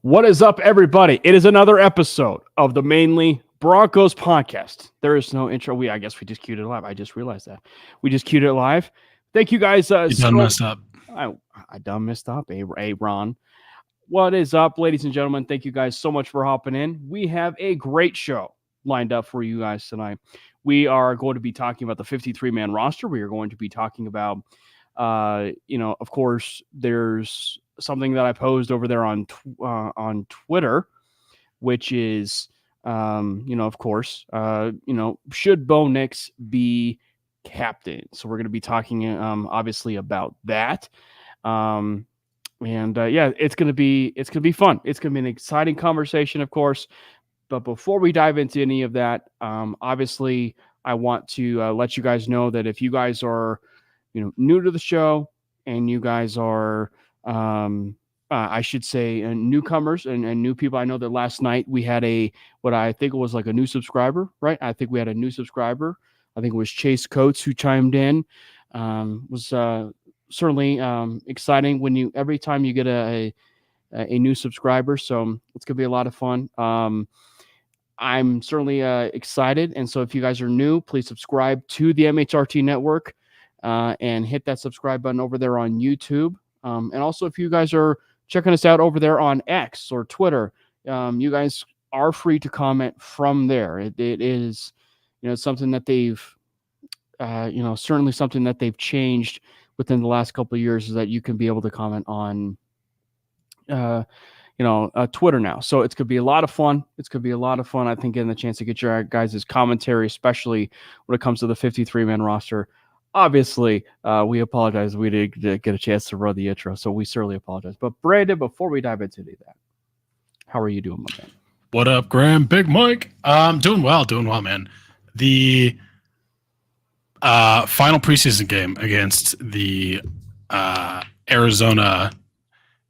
What is up, everybody? It is another episode of the Manely Broncos Podcast. There is no intro. I guess we just queued it live. I just realized that. We just queued it live. Thank you guys. You done messed up. I done messed up, Ron. What is up, ladies and gentlemen? Thank you guys so much for hopping in. We have a great show lined up for you guys tonight. We are going to be talking about the 53-man roster. We are going to be talking about, of course, there's something that I posed over there on Twitter, which is, of course, should Bo Nix be captain? So we're going to be talking, obviously, about that. It's going to be fun. It's going to be an exciting conversation, of course. But before we dive into any of that, obviously, I want to let you guys know that if you guys are, new to the show and you guys are, I should say, newcomers and new people. I know that last night we had what I think was like a new subscriber, right? I think we had a new subscriber. I think it was Chase Coates who chimed in. Was certainly exciting every time you get a new subscriber. So it's gonna be a lot of fun. I'm certainly excited, and so if you guys are new, please subscribe to the MHRT Network and hit that subscribe button over there on YouTube. And also, if you guys are checking us out over there on X or Twitter, you guys are free to comment from there. It is, something that they've, certainly something that they've changed within the last couple of years is that you can be able to comment on, Twitter now. So it's going to be a lot of fun. I think, getting the chance to get your guys' commentary, especially when it comes to the 53-man roster. Obviously, we apologize. We didn't get a chance to run the intro, so we certainly apologize. But Brandon, before we dive into that, how are you doing, my man? What up, Graham? Big Mike. Doing well, man. The final preseason game against the Arizona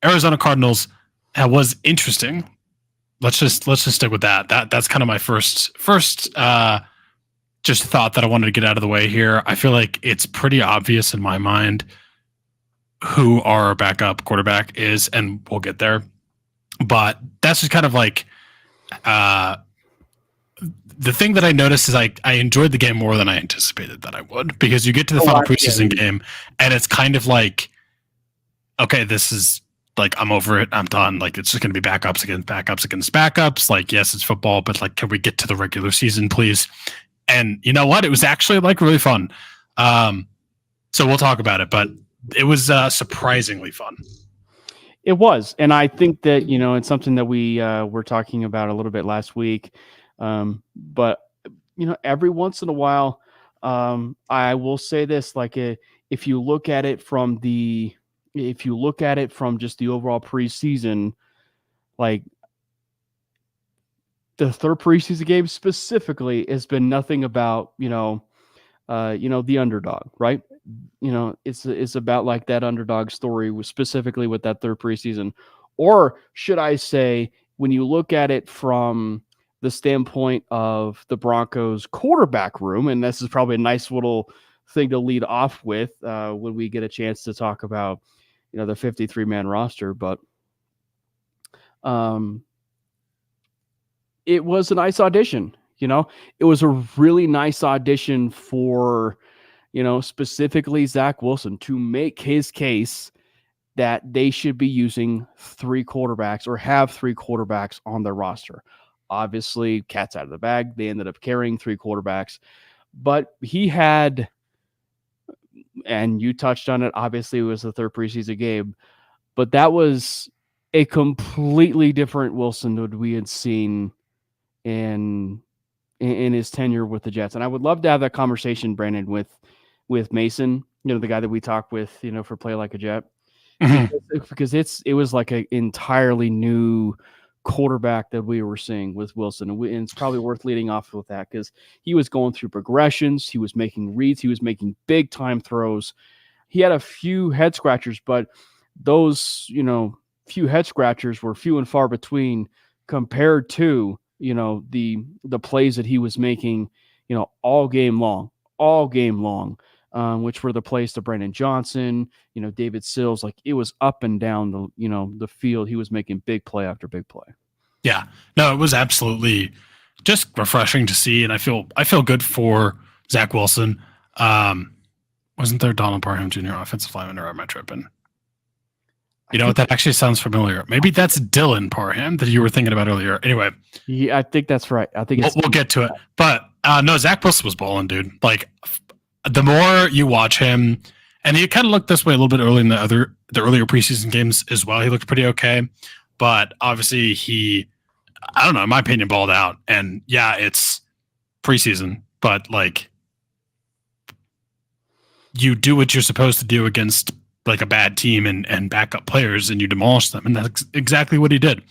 Cardinals was interesting. Let's just stick with that. That's kind of my first just thought that I wanted to get out of the way here. I feel like it's pretty obvious in my mind who our backup quarterback is, and we'll get there. But that's just kind of like the thing that I noticed is I enjoyed the game more than I anticipated that I would, because you get to the final preseason game and it's kind of like, okay, this is like, I'm over it. I'm done. Like, it's just going to be backups against backups. Like, yes, it's football, but like, can we get to the regular season, please? And you know what? It was actually like really fun. So we'll talk about it, but it was surprisingly fun. It was. And I think that, it's something that we were talking about a little bit last week. But, every once in a while, I will say this, like if you look at it from just the overall preseason, like, the third preseason game specifically has been nothing about, the underdog, right? It's about like that underdog story specifically with that third preseason. Or should I say, when you look at it from the standpoint of the Broncos quarterback room, and this is probably a nice little thing to lead off with when we get a chance to talk about, the 53-man roster, but it was a nice audition. It was a really nice audition for, specifically Zach Wilson to make his case that they should be using three quarterbacks or have three quarterbacks on their roster. Obviously, cat's out of the bag. They ended up carrying three quarterbacks, but he had, and you touched on it, obviously it was the third preseason game, but that was a completely different Wilson that we had seen in his tenure with the Jets. And I would love to have that conversation, Brandon, with Mason, the guy that we talk with, for Play Like a Jet, because it was like an entirely new quarterback that we were seeing with Wilson. And it's probably worth leading off with that, because he was going through progressions. He was making reads. He was making big time throws. He had a few head scratchers, but those, few head scratchers were few and far between compared to, the plays that he was making, all game long, which were the plays to Brandon Johnson, David Sills. Like, it was up and down the field. He was making big play after big play. Yeah, no, it was absolutely just refreshing to see, and I feel good for Zach Wilson. Wasn't there Donald Parham Jr. offensive lineman, or am I tripping? You know what? That actually sounds familiar. Maybe that's Dylan Parham that you were thinking about earlier. Anyway, yeah, I think that's right. I think we'll get to it, but no, Zach Wilson was balling, dude. Like, the more you watch him, and he kind of looked this way a little bit early in the earlier preseason games as well. He looked pretty okay, but obviously I don't know, in my opinion, balled out. And yeah, it's preseason, but like, you do what you're supposed to do against like a bad team and backup players, and you demolish them. And that's exactly what he did.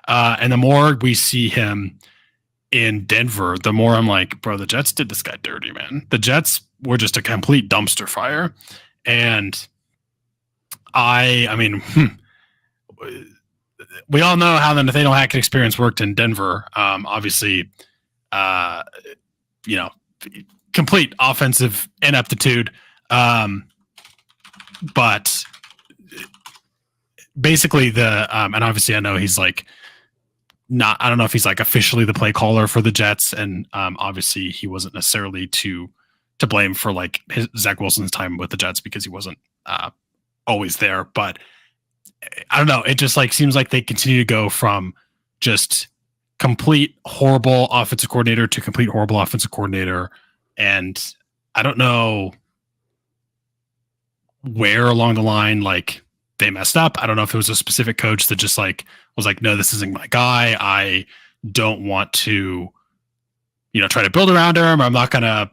And the more we see him in Denver, the more I'm like, bro, the Jets did this guy dirty, man. The Jets were just a complete dumpster fire. And I mean, we all know how the Nathaniel Hackett experience worked in Denver. Obviously, complete offensive ineptitude. But basically and obviously I know he's like I don't know if he's like officially the play caller for the Jets. And obviously he wasn't necessarily to blame for like Zach Wilson's time with the Jets, because he wasn't always there. But I don't know. It just like seems like they continue to go from just complete horrible offensive coordinator to complete horrible offensive coordinator. And I don't know where along the line like they messed up. I don't know if it was a specific coach that just like was like, no, this isn't my guy. I don't want to, try to build around him. I'm not gonna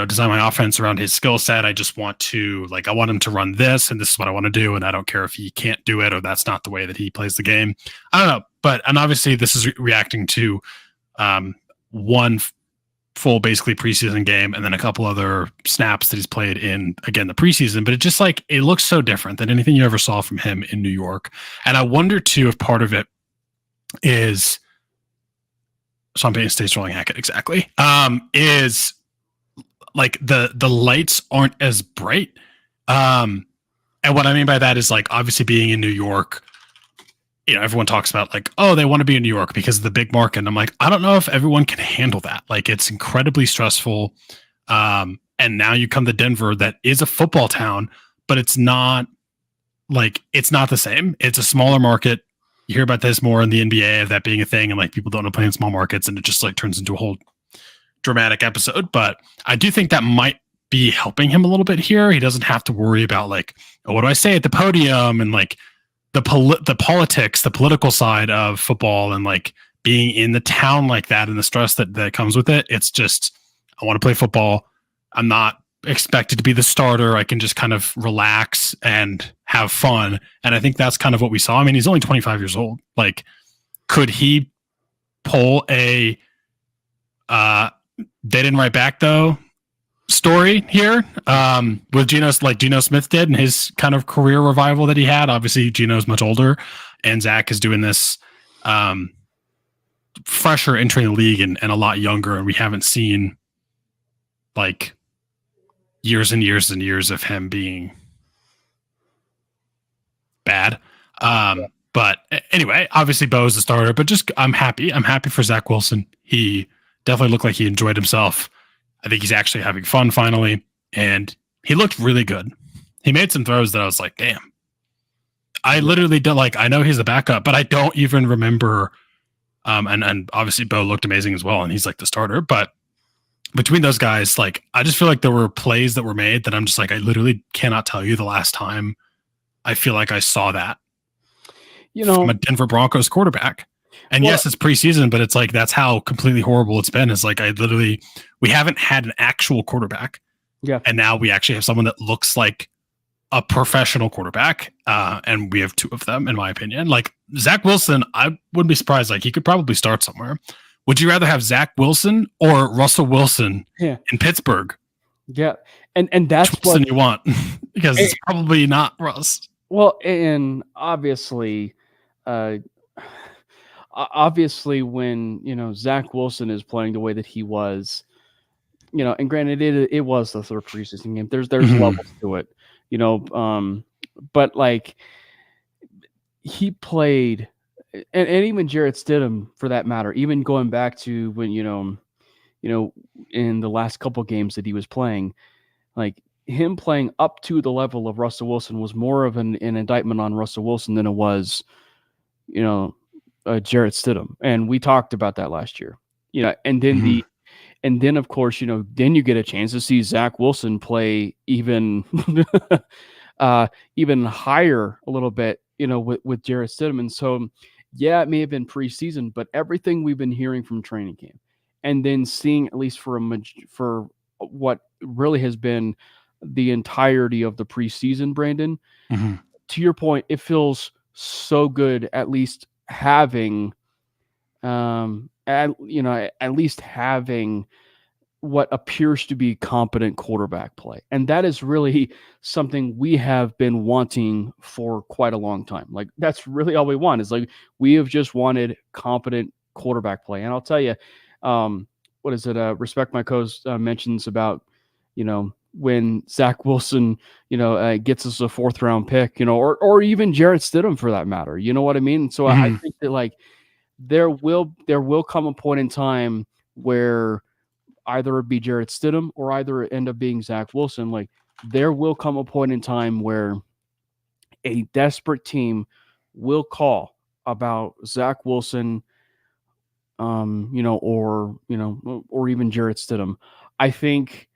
design my offense around his skill set. I just want to I want him to run this, and this is what I want to do, and I don't care if he can't do it or that's not the way that he plays the game. I don't know, and obviously this is reacting to one full basically preseason game and then a couple other snaps that he's played in, again, the preseason. But it just like, it looks so different than anything you ever saw from him in New York. And I wonder too if part of it is Sean Payton stays rolling Hackett, exactly, is like the lights aren't as bright. And what I mean by that is like, obviously being in New York, everyone talks about like, oh, they want to be in New York because of the big market. And I'm like, I don't know if everyone can handle that. Like, it's incredibly stressful. And now you come to Denver, that is a football town, but it's not the same. It's a smaller market. You hear about this more in the NBA of that being a thing, and like people don't know play in small markets, and it just like turns into a whole dramatic episode. But I do think that might be helping him a little bit here. He doesn't have to worry about like, oh, what do I say at the podium, and like the politics, the political side of football, and like being in the town like that and the stress that comes with it. It's just, I want to play football. I'm not expected to be the starter. I can just kind of relax and have fun. And I think that's kind of what we saw. I mean, he's only 25 years old. Like, could he pull a they didn't write back though story here with Geno, like Geno Smith did in his kind of career revival that he had? Obviously Geno's much older, and Zach is doing this fresher entering the league and a lot younger, and we haven't seen like years and years and years of him being bad. But anyway, obviously Bo's the starter, but just I'm happy for Zach Wilson. He definitely looked like he enjoyed himself. I think he's actually having fun finally, and he looked really good. He made some throws that I was like, damn. I literally don't like, I know he's the backup, but I don't even remember. And obviously Bo looked amazing as well, and he's like the starter. But between those guys, like, I just feel like there were plays that were made that I'm just like, I literally cannot tell you the last time I feel like I saw that, from a Denver Broncos quarterback. And yes, it's preseason, but it's like, that's how completely horrible it's been. It's like, we haven't had an actual quarterback. Yeah. And now we actually have someone that looks like a professional quarterback. And we have two of them, in my opinion. Like, Zach Wilson, I wouldn't be surprised. Like, he could probably start somewhere. Would you rather have Zach Wilson or Russell Wilson in Pittsburgh? Yeah. And that's which Wilson you want, because it's probably not Russ. Well, and obviously when, Zach Wilson is playing the way that he was, and granted, it was the third preseason game. There's Mhm. levels to it, but like he played, and even Jarrett Stidham for that matter, even going back to when in the last couple games that he was playing, like him playing up to the level of Russell Wilson was more of an indictment on Russell Wilson than it was, Jarrett Stidham, and we talked about that last year. And then Mhm. of course, then you get a chance to see Zach Wilson play even even higher a little bit, with Jarrett Stidham. And so, yeah, it may have been preseason, but everything we've been hearing from training camp, and then seeing at least for what really has been the entirety of the preseason, Brandon, Mhm. to your point, it feels so good at least having at least having what appears to be competent quarterback play. And that is really something we have been wanting for quite a long time. Like that's really all we want, is like we have just wanted competent quarterback play. And I'll tell you, what is it? Respect My Coach mentions about, when Zach Wilson, gets us a 4th round pick, or even Jarrett Stidham for that matter. You know what I mean? So I Mhm. think that like there will come a point in time where either it be Jarrett Stidham or either it end up being Zach Wilson. Like there will come a point in time where a desperate team will call about Zach Wilson, or even Jarrett Stidham. I think,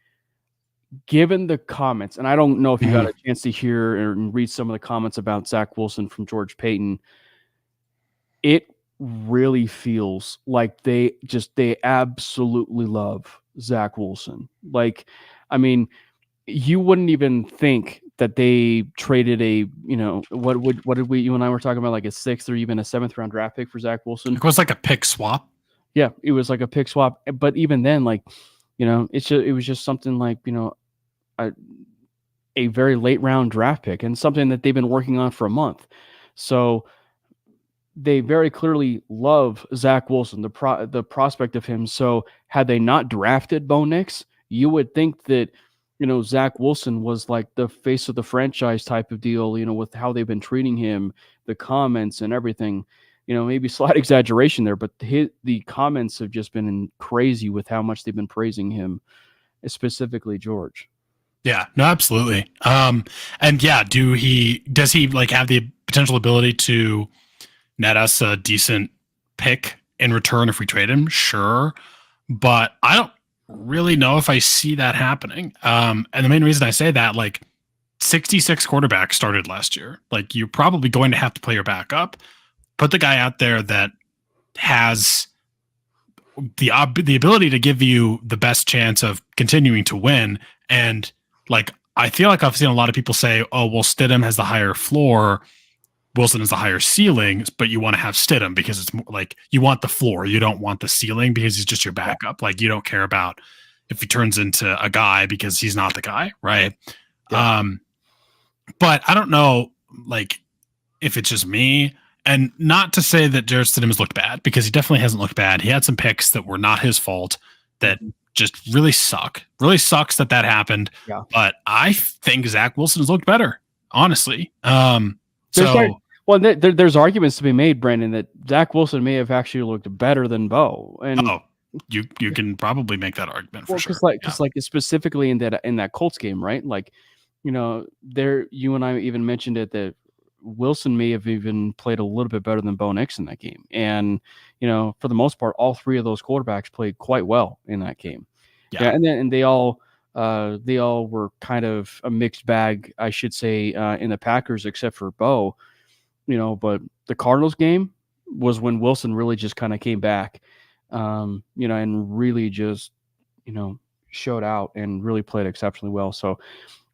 given the comments, and I don't know if you got Mhm. a chance to hear and read some of the comments about Zach Wilson from George Payton, it really feels like they absolutely love Zach Wilson. Like, I mean, you wouldn't even think that they traded what did you and I were talking about, like a 6th or even a 7th round draft pick for Zach Wilson? It was like a pick swap. Yeah, it was like a pick swap. But even then, like, it was just something like, a, a very late round draft pick and something that they've been working on for a month. So they very clearly love Zach Wilson, the prospect of him. So had they not drafted Bo Nix, you would think that, Zach Wilson was like the face of the franchise type of deal, with how they've been treating him, the comments and everything. Maybe slight exaggeration there, but the comments have just been crazy with how much they've been praising him, specifically George. Yeah, no, absolutely. And yeah, does he like have the potential ability to net us a decent pick in return if we trade him? Sure. But I don't really know if I see that happening. And the main reason I say that, like 66 quarterbacks started last year. Like you're probably going to have to play your backup. Put the guy out there that has the ability to give you the best chance of continuing to win. And like I feel like I've seen a lot of people say, "Oh, well, Stidham has the higher floor, Wilson has the higher ceiling, but you want to have Stidham because it's more like you want the floor, you don't want the ceiling because he's just your backup. Like you don't care about if he turns into a guy because he's not the guy, right?" Yeah. But I don't know, like if it's just me. And not to say that Jarrett Stidham has looked bad, because he definitely hasn't looked bad. He had some picks that were not his fault that Mhm. just really suck. Really sucks that happened. Yeah. But I think Zach Wilson has looked better, honestly. There's like, So well, there's arguments to be made, Brandon, that Zach Wilson may have actually looked better than Bo, and oh, you can probably make that argument for sure. Yeah. because specifically in that Colts game, right? Like, there you and I even mentioned it that Wilson may have even played a little bit better than Bo Nix in that game, and for the most part, all 3 of those quarterbacks played quite well in that game. Yeah. Yeah, and they all were kind of a mixed bag, I should say, in the Packers, except for Bo. But the Cardinals game was when Wilson really just kind of came back, and really just, showed out and really played exceptionally well. So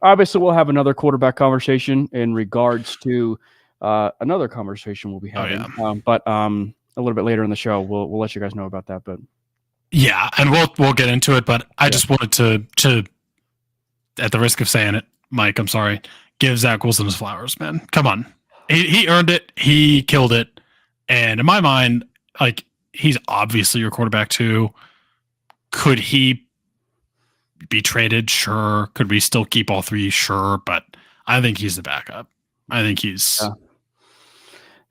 obviously we'll have another quarterback conversation in regards to another conversation we'll be Oh having. yeah. But a little bit later in the show, we'll let you guys know about that. But Yeah, and we'll get into it, but I yeah, just wanted to at the risk of saying it, Mike, I'm sorry, give Zach Wilson his flowers, man. Come on. He earned it. He killed it. And in my mind, like he's obviously your quarterback too. Could he be traded? Sure. Could we still keep all three? Sure. But I think he's the backup. I think he's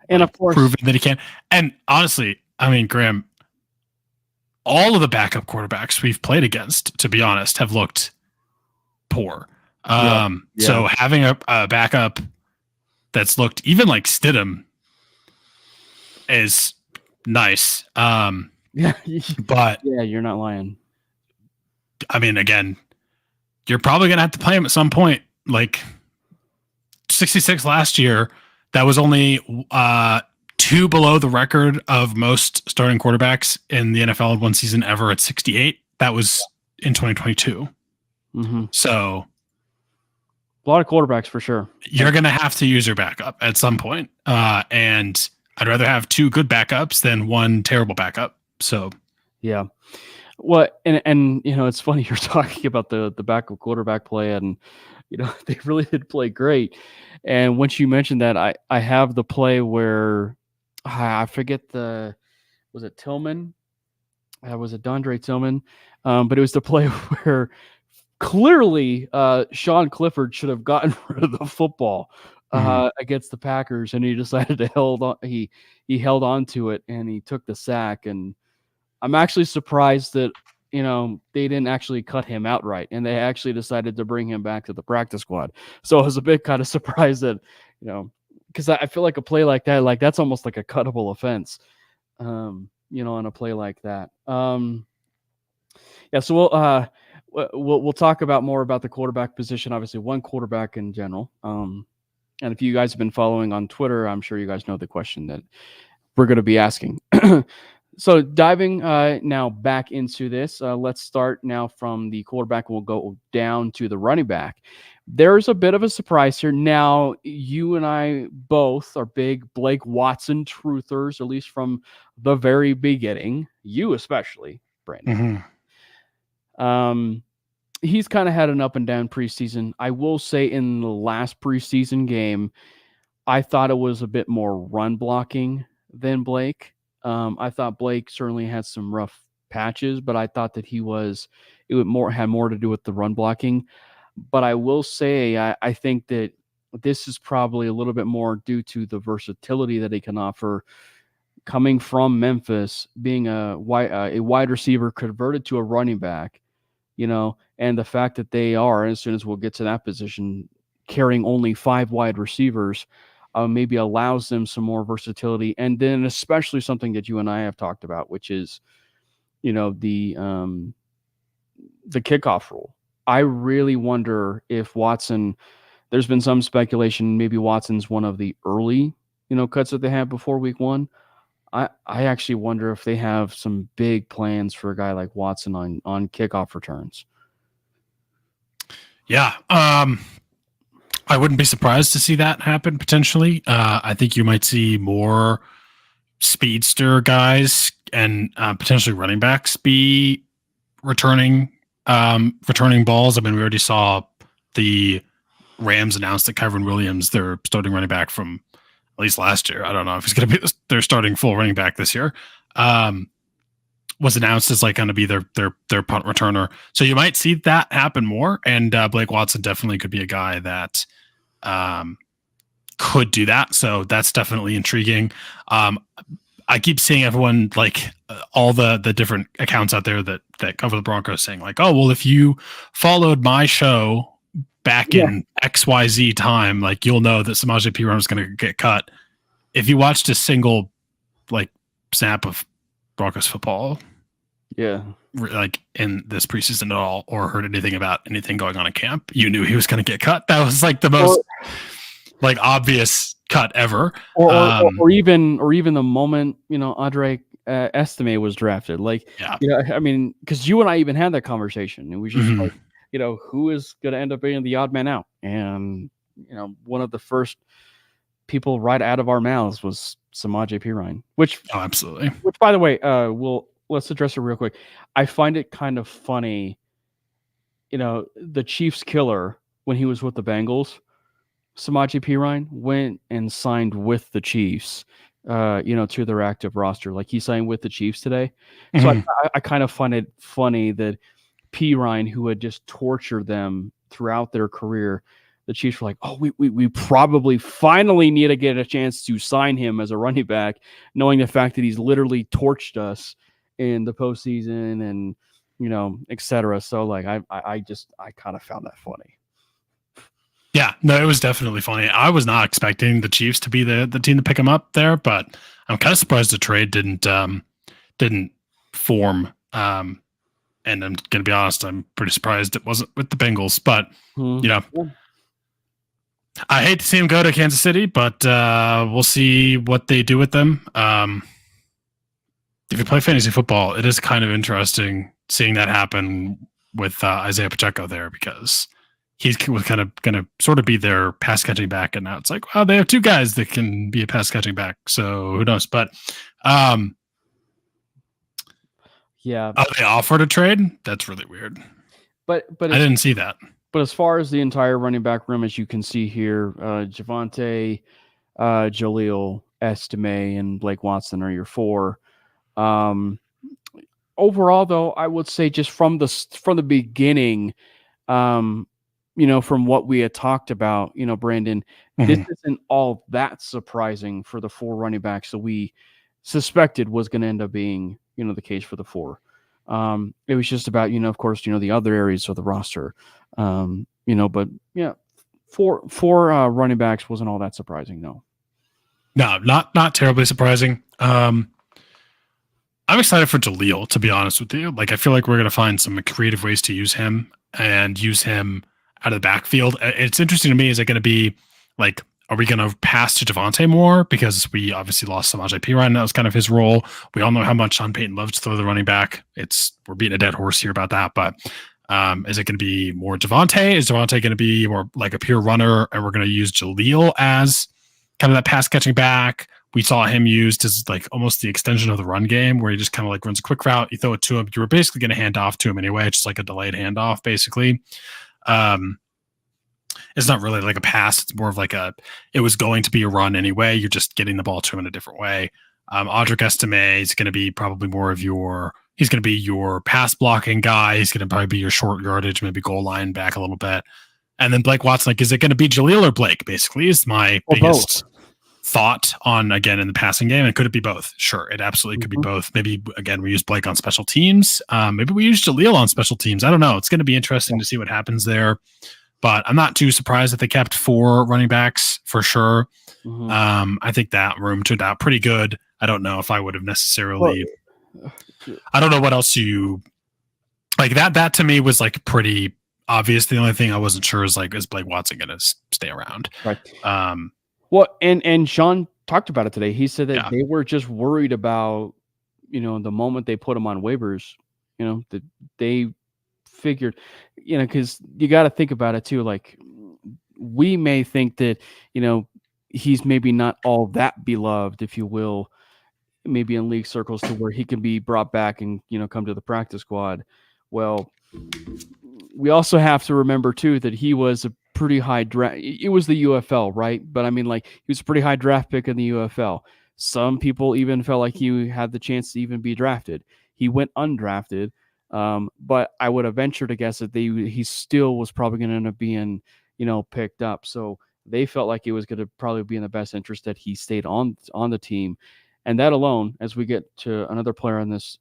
and of course proven that he can. And honestly, I mean, Graham, all of the backup quarterbacks we've played against, to be honest, have looked poor. So having a backup that's looked even like Stidham is nice. But you're not lying. I mean, again, you're probably going to have to play him at some point. Like 66 last year, that was only 2 below the record of most starting quarterbacks in the NFL in one season ever at 68. That was in 2022. Mm-hmm. So a lot of quarterbacks for sure. You're going to have to use your backup at some point. And I'd rather have 2 good backups than 1 terrible backup. So, yeah. Well, and it's funny you're talking about the backup quarterback play, and they really did play great. And once you mentioned that, I have the play where I forget was it Tillman? Was it Dondre Tillman? But it was the play where clearly Sean Clifford should have gotten rid of the football against the Packers, and he decided to hold on. He held on to it and he took the sack. And I'm actually surprised that they didn't actually cut him outright, and they actually decided to bring him back to the practice squad. So I was a bit kind of surprised that because I feel like a play like that, like that's almost like a cuttable offense, on a play like that. Yeah, so we'll talk about more about the quarterback position. Obviously, one quarterback in general. And if you guys have been following on Twitter, I'm sure you guys know the question that we're going to be asking. So diving now back into this, let's start now from the quarterback. We'll go down to the running back. There's a bit of a surprise here. Now, you and I both are big Blake Watson truthers, at least from the very beginning. You especially, Brandon. Mm-hmm. He's kind of had an up and down preseason. I will say in the last preseason game, I thought it was a bit more run blocking than Blake. I thought Blake certainly had some rough patches, but I thought that had more to do with the run blocking. But I will say, I think that this is probably a little bit more due to the versatility that he can offer coming from Memphis, being a wide receiver converted to a running back, and the fact that they are, as soon as we'll get to that position, carrying only 5 wide receivers, maybe allows them some more versatility. And then especially something that you and I have talked about, which is, the kickoff rule. I really wonder if Watson, there's been some speculation, maybe Watson's one of the early, cuts that they have before week 1. I actually wonder if they have some big plans for a guy like Watson on kickoff returns. Yeah. I wouldn't be surprised to see that happen potentially. I think you might see more speedster guys and potentially running backs be returning balls. I mean, we already saw the Rams announce that Kyron Williams, their starting running back from at least last year, I don't know if he's going to be their starting full running back this year, was announced as like going to be their punt returner. So you might see that happen more. And Blake Watson definitely could be a guy that could do that. So that's definitely intriguing. I keep seeing everyone, like all the different accounts out there that cover the Broncos saying like, oh, well, if you followed my show back in XYZ time, like you'll know that Samaje Perine was going to get cut. If you watched a single like snap of Broncos football, like in this preseason at all, or heard anything about anything going on in camp, you knew he was going to get cut. That was like the most like obvious cut ever. Or even the moment, Andre Estime was drafted. Like, I mean, because you and I even had that conversation, and we just like, who is going to end up being the odd man out? And, one of the first people right out of our mouths was Samaje Perine, which, absolutely. Which, by the way, let's address it real quick. I find it kind of funny, the Chiefs killer, when he was with the Bengals, Samaje Perine went and signed with the Chiefs, to their active roster. Like he signed with the Chiefs today. So I kind of find it funny that Pirine, who had just tortured them throughout their career, the Chiefs were like, oh, we probably finally need to get a chance to sign him as a running back, knowing the fact that he's literally torched us in the postseason and, et cetera. So like, I kind of found that funny. Yeah, no, it was definitely funny. I was not expecting the Chiefs to be the team to pick him up there, but I'm kind of surprised the trade didn't form. And I'm going to be honest, I'm pretty surprised it wasn't with the Bengals. But I hate to see him go to Kansas City, but we'll see what they do with them. If you play fantasy football, it is kind of interesting seeing that happen with Isaiah Pacheco there, because he was kind of going to sort of be their pass catching back, and now it's like, well, they have two guys that can be a pass catching back, so who knows? But yeah, they offered a trade. That's really weird. But I didn't see that. But as far as the entire running back room, as you can see here, Javonte, Jaleel, Estime, and Blake Watson are your four. Overall, though, I would say just from the beginning, from what we had talked about, Brandon, this isn't all that surprising for the four running backs that we suspected was going to end up being, the case for the four. It was just about, of course, the other areas of the roster. But yeah, four running backs wasn't all that surprising. No, not terribly surprising. I'm excited for Jaleel, to be honest with you. Like, I feel like we're going to find some creative ways to use him and use him out of the backfield. It's interesting to me. Is it going to be like, are we going to pass to Javonte more? Because we obviously lost Samaje Perine. That was kind of his role. We all know how much Sean Payton loves to throw the running back. We're beating a dead horse here about that. But is it going to be more Javonte? Is Javonte going to be more like a pure runner, and we're going to use Jaleel as kind of that pass catching back? We saw him used as like almost the extension of the run game, where he just kind of like runs a quick route. You throw it to him. You were basically going to hand off to him anyway, just like a delayed handoff, basically. It's not really like a pass. It's more of like it was going to be a run anyway. You're just getting the ball to him in a different way. Audric Estime is going to be probably more of he's going to be your pass blocking guy. He's going to probably be your short yardage, maybe goal line back a little bit. And then Blake Watson, like, is it going to be Jaleel or Blake, basically, is my biggest thought on, again, in the passing game. And could it be both? Sure, it absolutely could be both. Maybe, again, we use Blake on special teams. Maybe we use Jaleel on special teams. I don't know. It's going to be interesting to see what happens there. But I'm not too surprised that they kept four running backs for sure. I think that room turned out pretty good. I don't know if I would have necessarily. I don't know what else you like. That to me was like pretty obvious. The only thing I wasn't sure is like, is Blake Watson going to stay around? Right. Well, and Sean talked about it today. He said that they were just worried about, the moment they put him on waivers, that they figured, because you got to think about it too. Like, we may think that, he's maybe not all that beloved, if you will, maybe in league circles, to where he can be brought back and, come to the practice squad. Well, we also have to remember too that he was a pretty high draft. It was the UFL, right? But I mean, like, he was a pretty high draft pick in the UFL. Some people even felt like he had the chance to even be drafted. He went undrafted. But I would have ventured to guess that he still was probably going to end up being, picked up. So they felt like it was going to probably be in the best interest that he stayed on the team. And that alone, as we get to another player on this,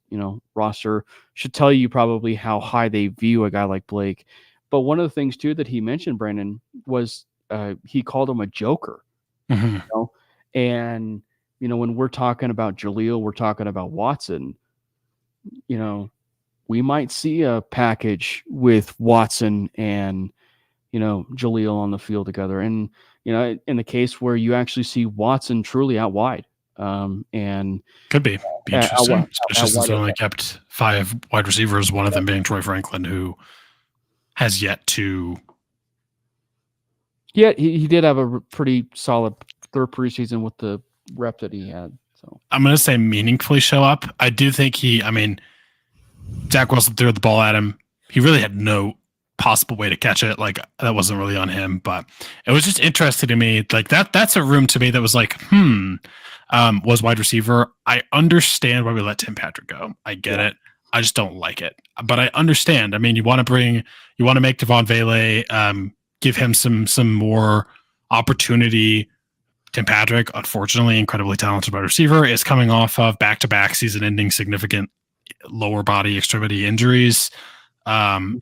roster, should tell you probably how high they view a guy like Blake. But one of the things too that he mentioned, Brandon, was he called him a joker. And when we're talking about Jaleel, we're talking about Watson. We might see a package with Watson and, Jaleel on the field together. And, in the case where you actually see Watson truly out wide. And could be interesting, especially since they only kept 5 wide receivers, one of them being Troy Franklin, who has yet to. Yeah, he did have a pretty solid third preseason with the rep that he had. So I'm going to say meaningfully show up. I do think Zach Wilson threw the ball at him. He really had no possible way to catch it. Like, that wasn't really on him, but it was just interesting to me. Like, that's a room to me that was like, was wide receiver. I understand why we let Tim Patrick go. I get it. I just don't like it. But I understand. I mean, you want to make Devon Vele, give him some more opportunity. Tim Patrick, unfortunately, incredibly talented wide receiver, is coming off of back-to-back season-ending significant lower body extremity injuries.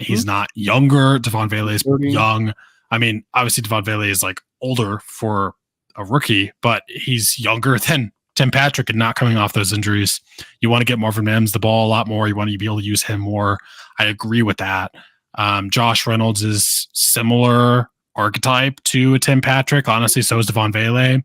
He's not younger. Devon Vele is young. I mean, obviously Devon Vele is like older for a rookie, but he's younger than Tim Patrick and not coming off those injuries. You want to get Marvin Mims the ball a lot more. You want to be able to use him more. I agree with that. Josh Reynolds is similar archetype to Tim Patrick. Honestly, so is Devon Vele.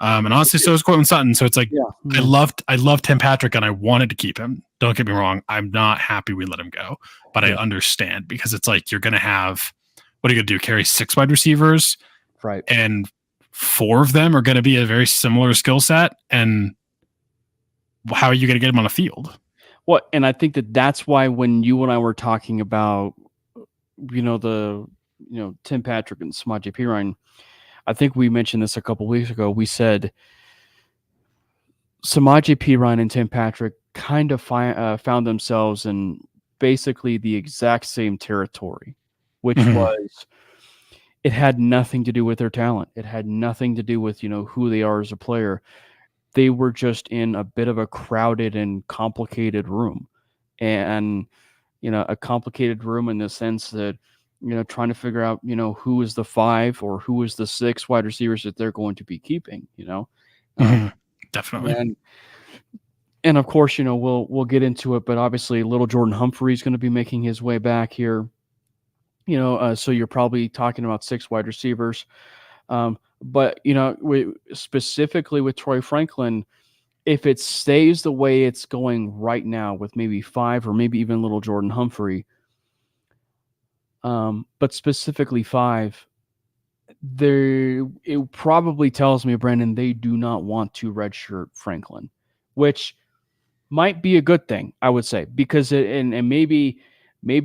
And honestly, so is Courtland Sutton. So it's like, I loved Tim Patrick and I wanted to keep him. Don't get me wrong. I'm not happy we let him go, but I understand because it's like, you're going to have, what are you going to do? Carry 6 wide receivers. Right. And 4 of them are going to be a very similar skill set. And how are you going to get them on a field? Well, and I think that's why when you and I were talking about, Tim Patrick and Samaje Perine, I think we mentioned this a couple weeks ago. We said Samaje Perine and Tim Patrick kind of found themselves in basically the exact same territory, which was, it had nothing to do with their talent. It had nothing to do with, who they are as a player. They were just in a bit of a crowded and complicated room. And, a complicated room in the sense that, trying to figure out, who is the 5 or who is the 6 wide receivers that they're going to be keeping, Definitely. And of course, we'll get into it, but obviously little Jordan Humphrey is going to be making his way back here, so you're probably talking about 6 wide receivers. But, specifically with Troy Franklin, if it stays the way it's going right now with maybe 5 or maybe even little Jordan Humphrey, but specifically 5, it probably tells me, Brandon, they do not want to redshirt Franklin, which might be a good thing, I would say, because maybe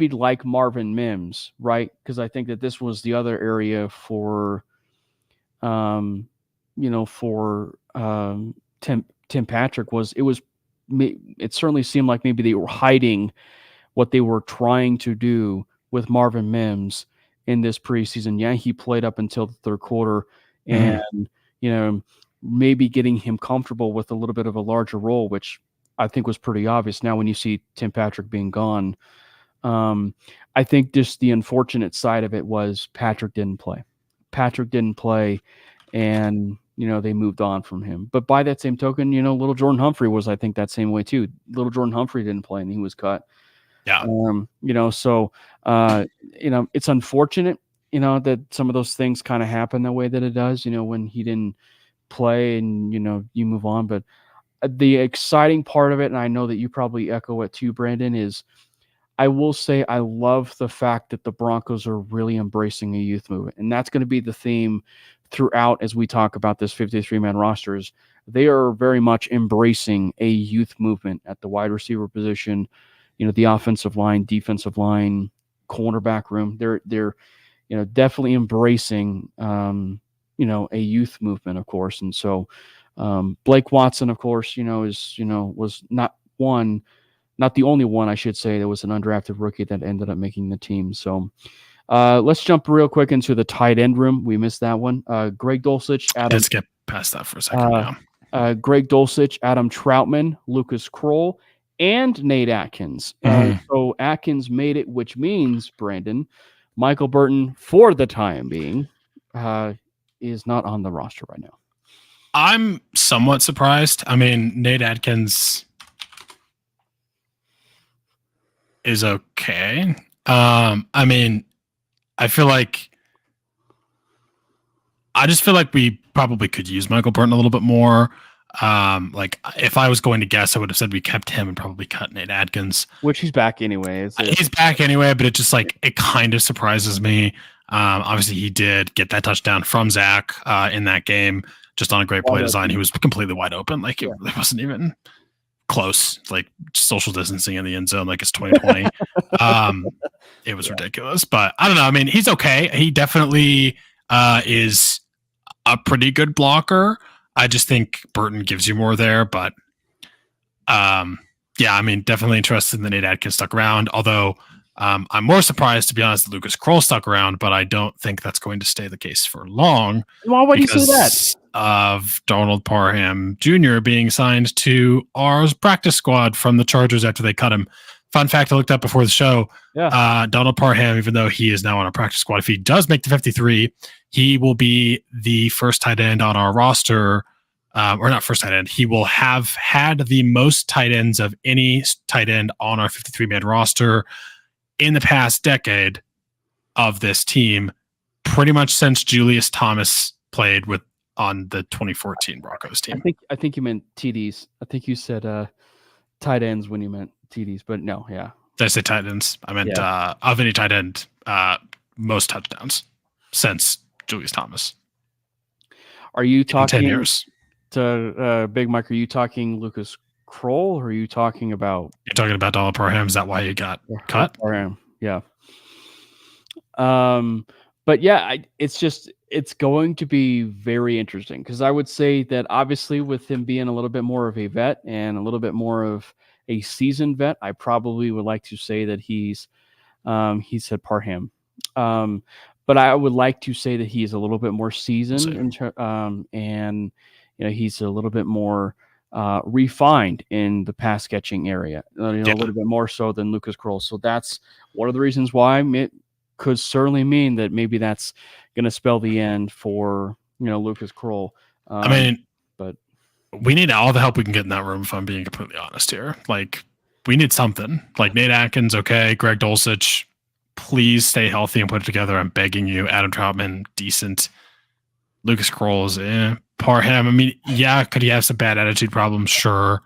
like Marvin Mims, right? Because I think that this was the other area for, Tim Patrick it certainly seemed like maybe they were hiding what they were trying to do with Marvin Mims in this preseason. Yeah, he played up until the third quarter and, maybe getting him comfortable with a little bit of a larger role, which I think was pretty obvious. Now, when you see Tim Patrick being gone, I think just the unfortunate side of it was Patrick didn't play. And, they moved on from him. But by that same token, little Jordan Humphrey was, I think, that same way too. Little Jordan Humphrey didn't play and he was cut. Yeah. It's unfortunate, that some of those things kind of happen the way that it does, when he didn't play and, you move on. But the exciting part of it, and I know that you probably echo it too, Brandon, is I will say I love the fact that the Broncos are really embracing a youth movement. And that's going to be the theme throughout as we talk about this 53-man rosters. They are very much embracing a youth movement at the wide receiver position, the offensive line, defensive line, cornerback room. They're definitely embracing, a youth movement, of course. And so Blake Watson, of course, was not the only one, I should say, that was an undrafted rookie that ended up making the team. So let's jump real quick into the tight end room. We missed that one. Greg Dulcich. Let's get past that for a second. Greg Dulcich, Adam Troutman, Lucas Kroll, and Nate Atkins. So Atkins made it, which means, Brandon, Michael Burton, for the time being, is not on the roster right now. I'm somewhat surprised. I mean, Nate Atkins is okay. I mean, I just feel like we probably could use Michael Burton a little bit more. Like if I was going to guess, I would have said we kept him and probably cut Nate Atkins. Which he's back anyway. He's back anyway, but it just it kind of surprises me. Obviously he did get that touchdown from Zach in that game, just on a great play design. He was completely wide open. Like it wasn't even close. It's like social distancing in the end zone, like it's 2020. It was ridiculous, but I don't know. I mean, he's okay. He definitely is a pretty good blocker. I just think Burton gives you more there, but Yeah, I mean, definitely interested in the Nate Atkins stuck around, although I'm more surprised, to be honest, that Lucas Kroll stuck around, but I don't think that's going to stay the case for long. Why would you say that? Because of Donald Parham Jr. being signed to our practice squad from the Chargers after they cut him. Fun fact I looked up before the show. Yeah. Donald Parham, even though he is now on a practice squad, if he does make the 53, he will be the first tight end on our roster. Or not first tight end. He will have had the most tight ends of any tight end on our 53-man roster in the past decade of this team, pretty much since Julius Thomas played on the 2014 Broncos team. I think you meant TDs. I think you said tight ends when you meant TDs, but no, yeah. Did I say tight ends? I meant of any tight end, most touchdowns since Julius Thomas. Are you talking 10 years? To Big Mike? Are you talking Lucas Kroll, or are you talking about? You're talking about Donald Parham. Is that why he got cut? Parham, yeah. But yeah, it's going to be very interesting, because I would say that obviously with him being a little bit more of a vet and a little bit more of a seasoned vet, I probably would like to say that he said Parham. But I would like to say that he's a little bit more seasoned and he's a little bit more refined in the pass catching area, a little bit more so than Lucas Kroll. So that's one of the reasons why it could certainly mean that maybe that's going to spell the end for Lucas Kroll. But we need all the help we can get in that room, if I'm being completely honest here. Like, we need something. Like, Nate Atkins, okay. Greg Dulcich, please stay healthy and put it together. I'm begging you. Adam Troutman, decent. Lucas Kroll is Parham, I mean, yeah, could he have some bad attitude problems? Sure.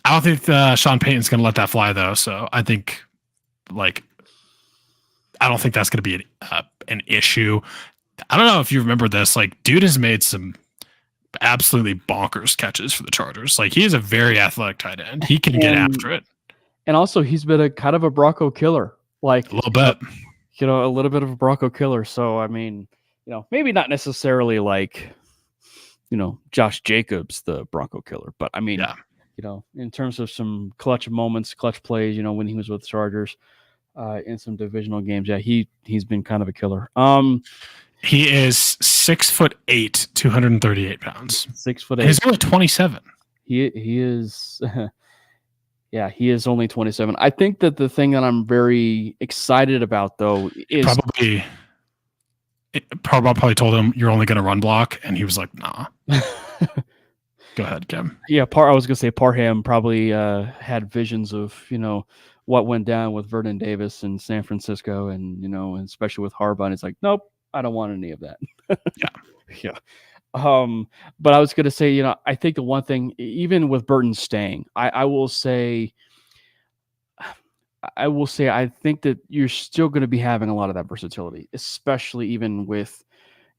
I don't think Sean Payton's going to let that fly, though. So I think, I don't think that's going to be an issue. I don't know if you remember this. Like, dude has made some absolutely bonkers catches for the Chargers. Like, he is a very athletic tight end. He can get after it. And also, he's been a kind of a Bronco killer. Like, a little bit. A little bit of a Bronco killer. So, I mean, maybe not necessarily like, Josh Jacobs, the Bronco killer, but I mean, in terms of some clutch moments, clutch plays, when he was with the Chargers, in some divisional games, he's been kind of a killer. He is 6'8", 238 pounds. 6'8". He's only 27. He is. Yeah, he is only 27. I think that the thing that I'm very excited about, though, is probably told him you're only going to run block, and he was like, nah. Go ahead, Kim. Yeah, I was going to say Parham probably had visions of, what went down with Vernon Davis in San Francisco, and, and especially with Harbaugh. And it's like, nope, I don't want any of that. Yeah. But I was going to say, I think the one thing, even with Burton staying, I will say, I think that you're still going to be having a lot of that versatility, especially even with,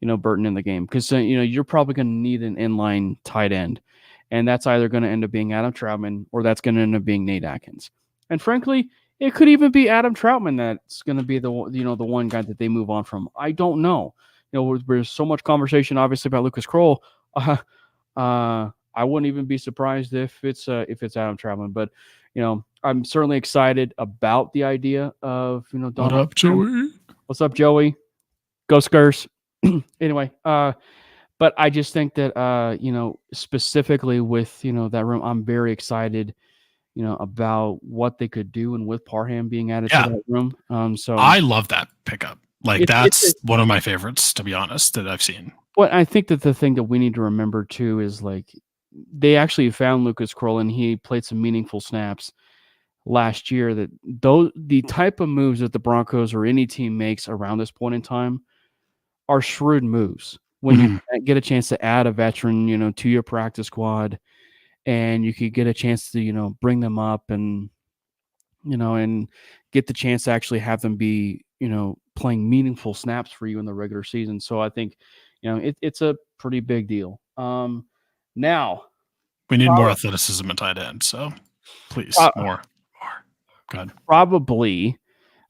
Burton in the game, because, you're probably going to need an inline tight end, and that's either going to end up being Adam Troutman or that's going to end up being Nate Atkins. And frankly, it could even be Adam Troutman that's going to be the one guy that they move on from. I don't know. There's so much conversation, obviously, about Lucas Kroll. I wouldn't even be surprised if it's Adam Troutman. But I'm certainly excited about the idea of Donald. What up, Joey? What's up, Joey? Go Skurs. Anyway, but I just think that specifically with that room, I'm very excited. About what they could do, and with Parham being added to that room. So I love that pickup. Like, that's one of my favorites, to be honest, that I've seen. Well, I think that the thing that we need to remember too is, like, they actually found Lucas Kroll, and he played some meaningful snaps last year. That the type of moves that the Broncos or any team makes around this point in time are shrewd moves. When you get a chance to add a veteran, to your practice squad, and you could get a chance to, bring them up and, and get the chance to actually have them be, playing meaningful snaps for you in the regular season. So I think, it's a pretty big deal. Now we need more athleticism at tight end. So please, more. Go ahead. Probably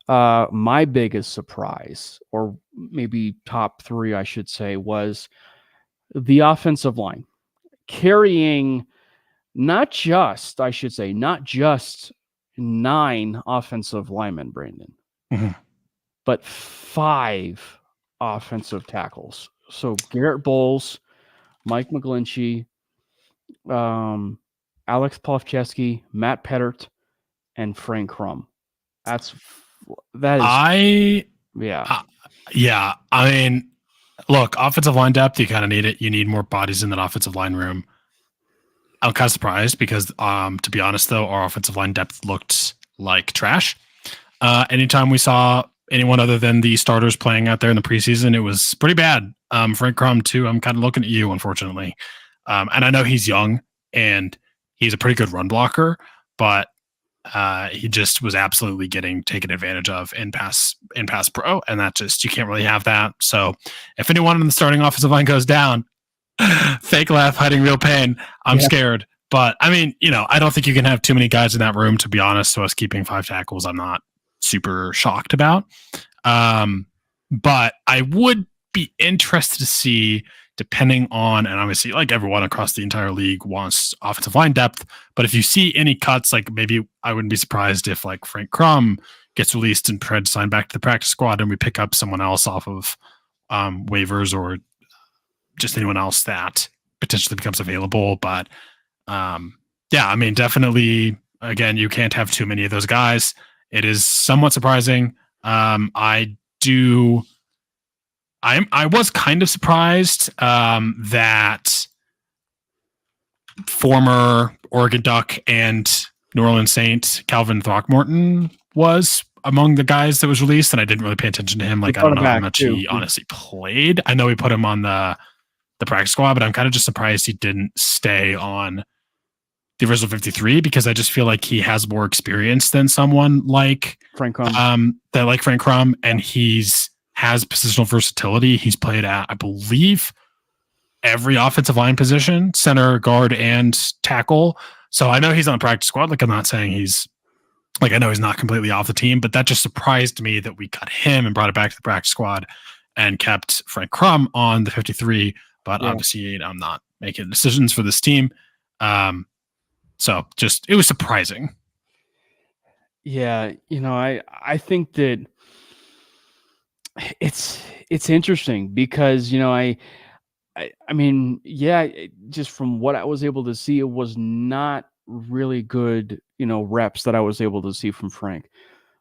my biggest surprise, or maybe top three, I should say, was the offensive line carrying not just 9 offensive linemen, Brandon, but 5 offensive tackles. So Garrett Bowles, Mike McGlinchey, Alex Pofcheski, Matt Pettert, and Frank Crum. Yeah. Yeah. I mean, look, offensive line depth, you kind of need it. You need more bodies in that offensive line room. I'm kind of surprised because, to be honest, though, our offensive line depth looked like trash. Anytime we saw anyone other than the starters playing out there in the preseason, it was pretty bad. Frank Crum, too. I'm kind of looking at you, unfortunately. And I know he's young and he's a pretty good run blocker, but he just was absolutely getting taken advantage of in pass pro, and that just, you can't really have that. So if anyone in the starting offensive line goes down, fake laugh, hiding real pain. I'm scared. But I mean, I don't think you can have too many guys in that room, to be honest. So us keeping 5 tackles, I'm not super shocked about. But I would be interested to see, depending on, and obviously like everyone across the entire league wants offensive line depth, but if you see any cuts, like maybe I wouldn't be surprised if like Frank Crum gets released and tried to sign back to the practice squad and we pick up someone else off of waivers or just anyone else that potentially becomes available. But I mean, definitely, again, you can't have too many of those guys. It is somewhat surprising. I was kind of surprised that former Oregon Duck and New Orleans Saint Calvin Throckmorton was among the guys that was released, and I didn't really pay attention to him. Like, I don't know how much he honestly played. I know we put him on the practice squad, but I'm kind of just surprised he didn't stay on the original 53, because I just feel like he has more experience than someone like Frank Crum. Frank Crum, and has positional versatility. He's played at, I believe, every offensive line position, center, guard, and tackle. So I know he's on the practice squad. Like, I'm not saying I know he's not completely off the team, but that just surprised me that we cut him and brought it back to the practice squad and kept Frank Crum on the 53. But obviously, I'm not making decisions for this team. So just, it was surprising. Yeah. I think that it's interesting because, I mean, just from what I was able to see, it was not really good, reps that I was able to see from Frank.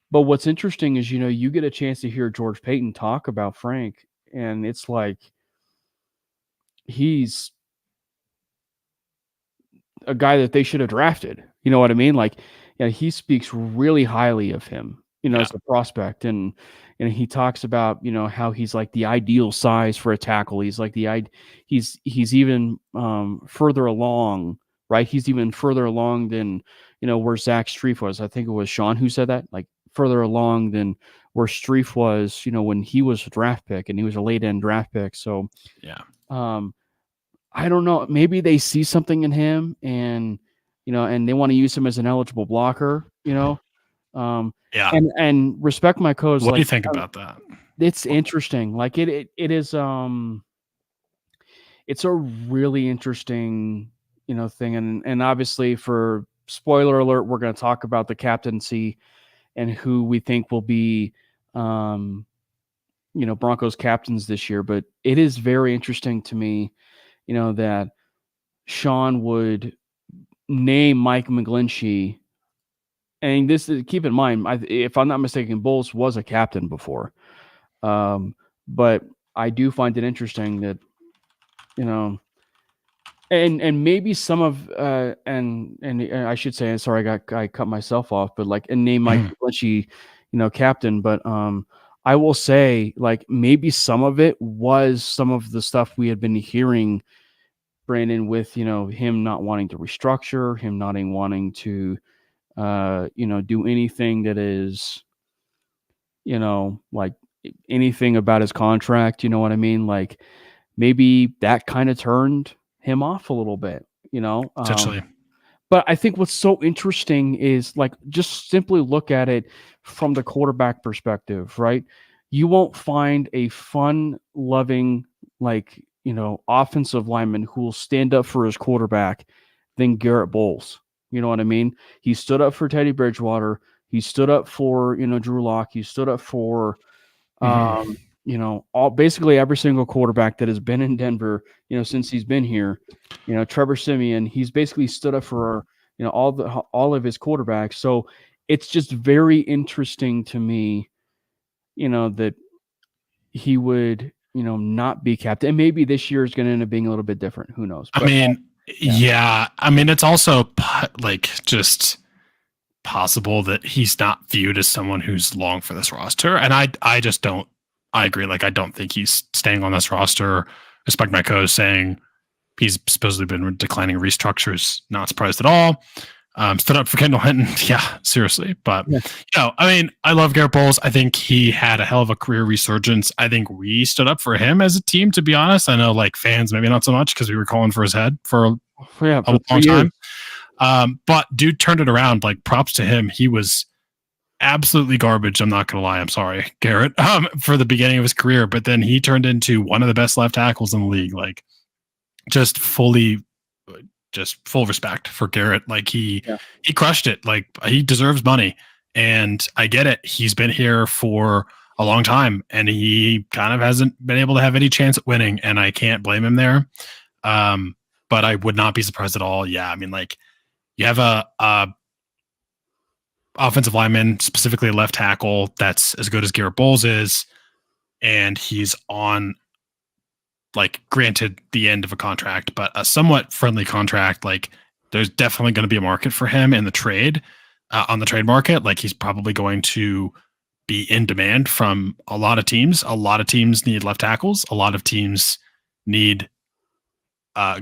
But what's interesting is, you get a chance to hear George Payton talk about Frank, and it's like, he's a guy that they should have drafted. You know what I mean? Like, he speaks really highly of him, as a prospect. And he talks about, how he's like the ideal size for a tackle. He's like he's even further along, right? He's even further along than, where Zach Strief was. I think it was Sean who said that, like further along than where Strief was, when he was a draft pick, and he was a late end draft pick. So, I don't know. Maybe they see something in him, and and they want to use him as an eligible blocker. And respect my coach. What do you think about that? It's interesting. Like it is. It's a really interesting, thing, and obviously, for spoiler alert, we're going to talk about the captaincy and who we think will be, Broncos captains this year. But it is very interesting to me, that Sean would name Mike McGlinchey. And this is, keep in mind, if I'm not mistaken, Bowles was a captain before. But I do find it interesting that, and maybe some of, and I should say, sorry, I cut myself off, but like, and name Mike McGlinchey, captain. But I will say, like, maybe some of it was some of the stuff we had been hearing, Brandon, with, him not wanting to restructure, him not wanting to, do anything that is, like anything about his contract. You know what I mean? Like, maybe that kind of turned him off a little bit, Potentially. But I think what's so interesting is, like, just simply look at it from the quarterback perspective, right? You won't find a fun-loving, like, offensive lineman who will stand up for his quarterback than Garrett Bowles. You know what I mean? He stood up for Teddy Bridgewater. He stood up for, Drew Lock. He stood up for, basically every single quarterback that has been in Denver, since he's been here. Trevor Siemian, he's basically stood up for, all of his quarterbacks. So it's just very interesting to me, that he would, not be captain. And maybe this year is going to end up being a little bit different. Who knows? But, it's also like just possible that he's not viewed as someone who's long for this roster. And I just don't, I agree. Like, I don't think he's staying on this roster. Respect my coach saying he's supposedly been declining restructures. Not surprised at all. Stood up for Kendall Hinton. Yeah, seriously. But, I love Garrett Bowles. I think he had a hell of a career resurgence. I think we stood up for him as a team, to be honest. I know, like, fans, maybe not so much because we were calling for his head for a long time. But dude turned it around. Like, props to him. He was absolutely garbage. I'm not going to lie. I'm sorry, Garrett, for the beginning of his career. But then he turned into one of the best left tackles in the league. Like, just full respect for Garrett. Like, he crushed it. Like, he deserves money. And I get it. He's been here for a long time and he kind of hasn't been able to have any chance at winning. And I can't blame him there. But I would not be surprised at all. Yeah. I mean, like, you have a offensive lineman, specifically a left tackle, that's as good as Garrett Bowles is. And he's on, like, granted the end of a contract, but a somewhat friendly contract. Like, there's definitely going to be a market for him in the trade, on the trade market. Like, he's probably going to be in demand from a lot of teams. A lot of teams need left tackles. A lot of teams need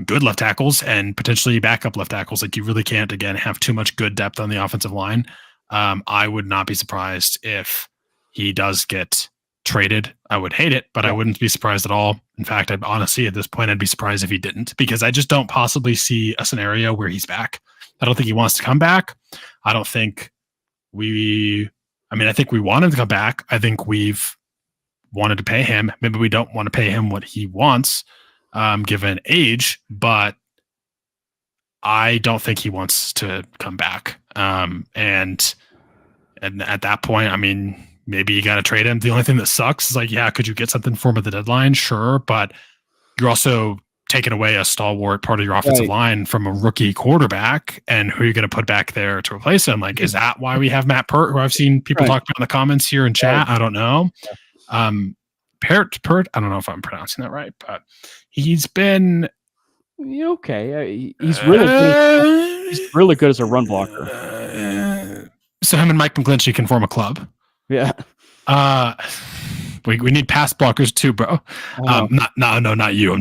good left tackles and potentially backup left tackles. Like, you really can't, again, have too much good depth on the offensive line. I would not be surprised if he does get traded. I would hate it, but I wouldn't be surprised at all. In fact, I'd honestly, at this point, I'd be surprised if he didn't, because I just don't possibly see a scenario where he's back. I don't think he wants to come back. I don't think I think we want him to come back. I think we've wanted to pay him. Maybe we don't want to pay him what he wants, given age, but I don't think he wants to come back. And at that point, I mean, maybe you got to trade him. The only thing that sucks is, like, yeah, could you get something for him at the deadline? Sure. But you're also taking away a stalwart part of your offensive line from a rookie quarterback, and who are you going to put back there to replace him? Like, is that why we have Matt Pert, who I've seen people talk about in the comments here in chat? I don't know. Pert, I don't know if I'm pronouncing that right, but he's been okay. He's really good. He's really good as a run blocker. So him and Mike McGlinchey can form a club. Yeah. We need pass blockers too, bro. Not you.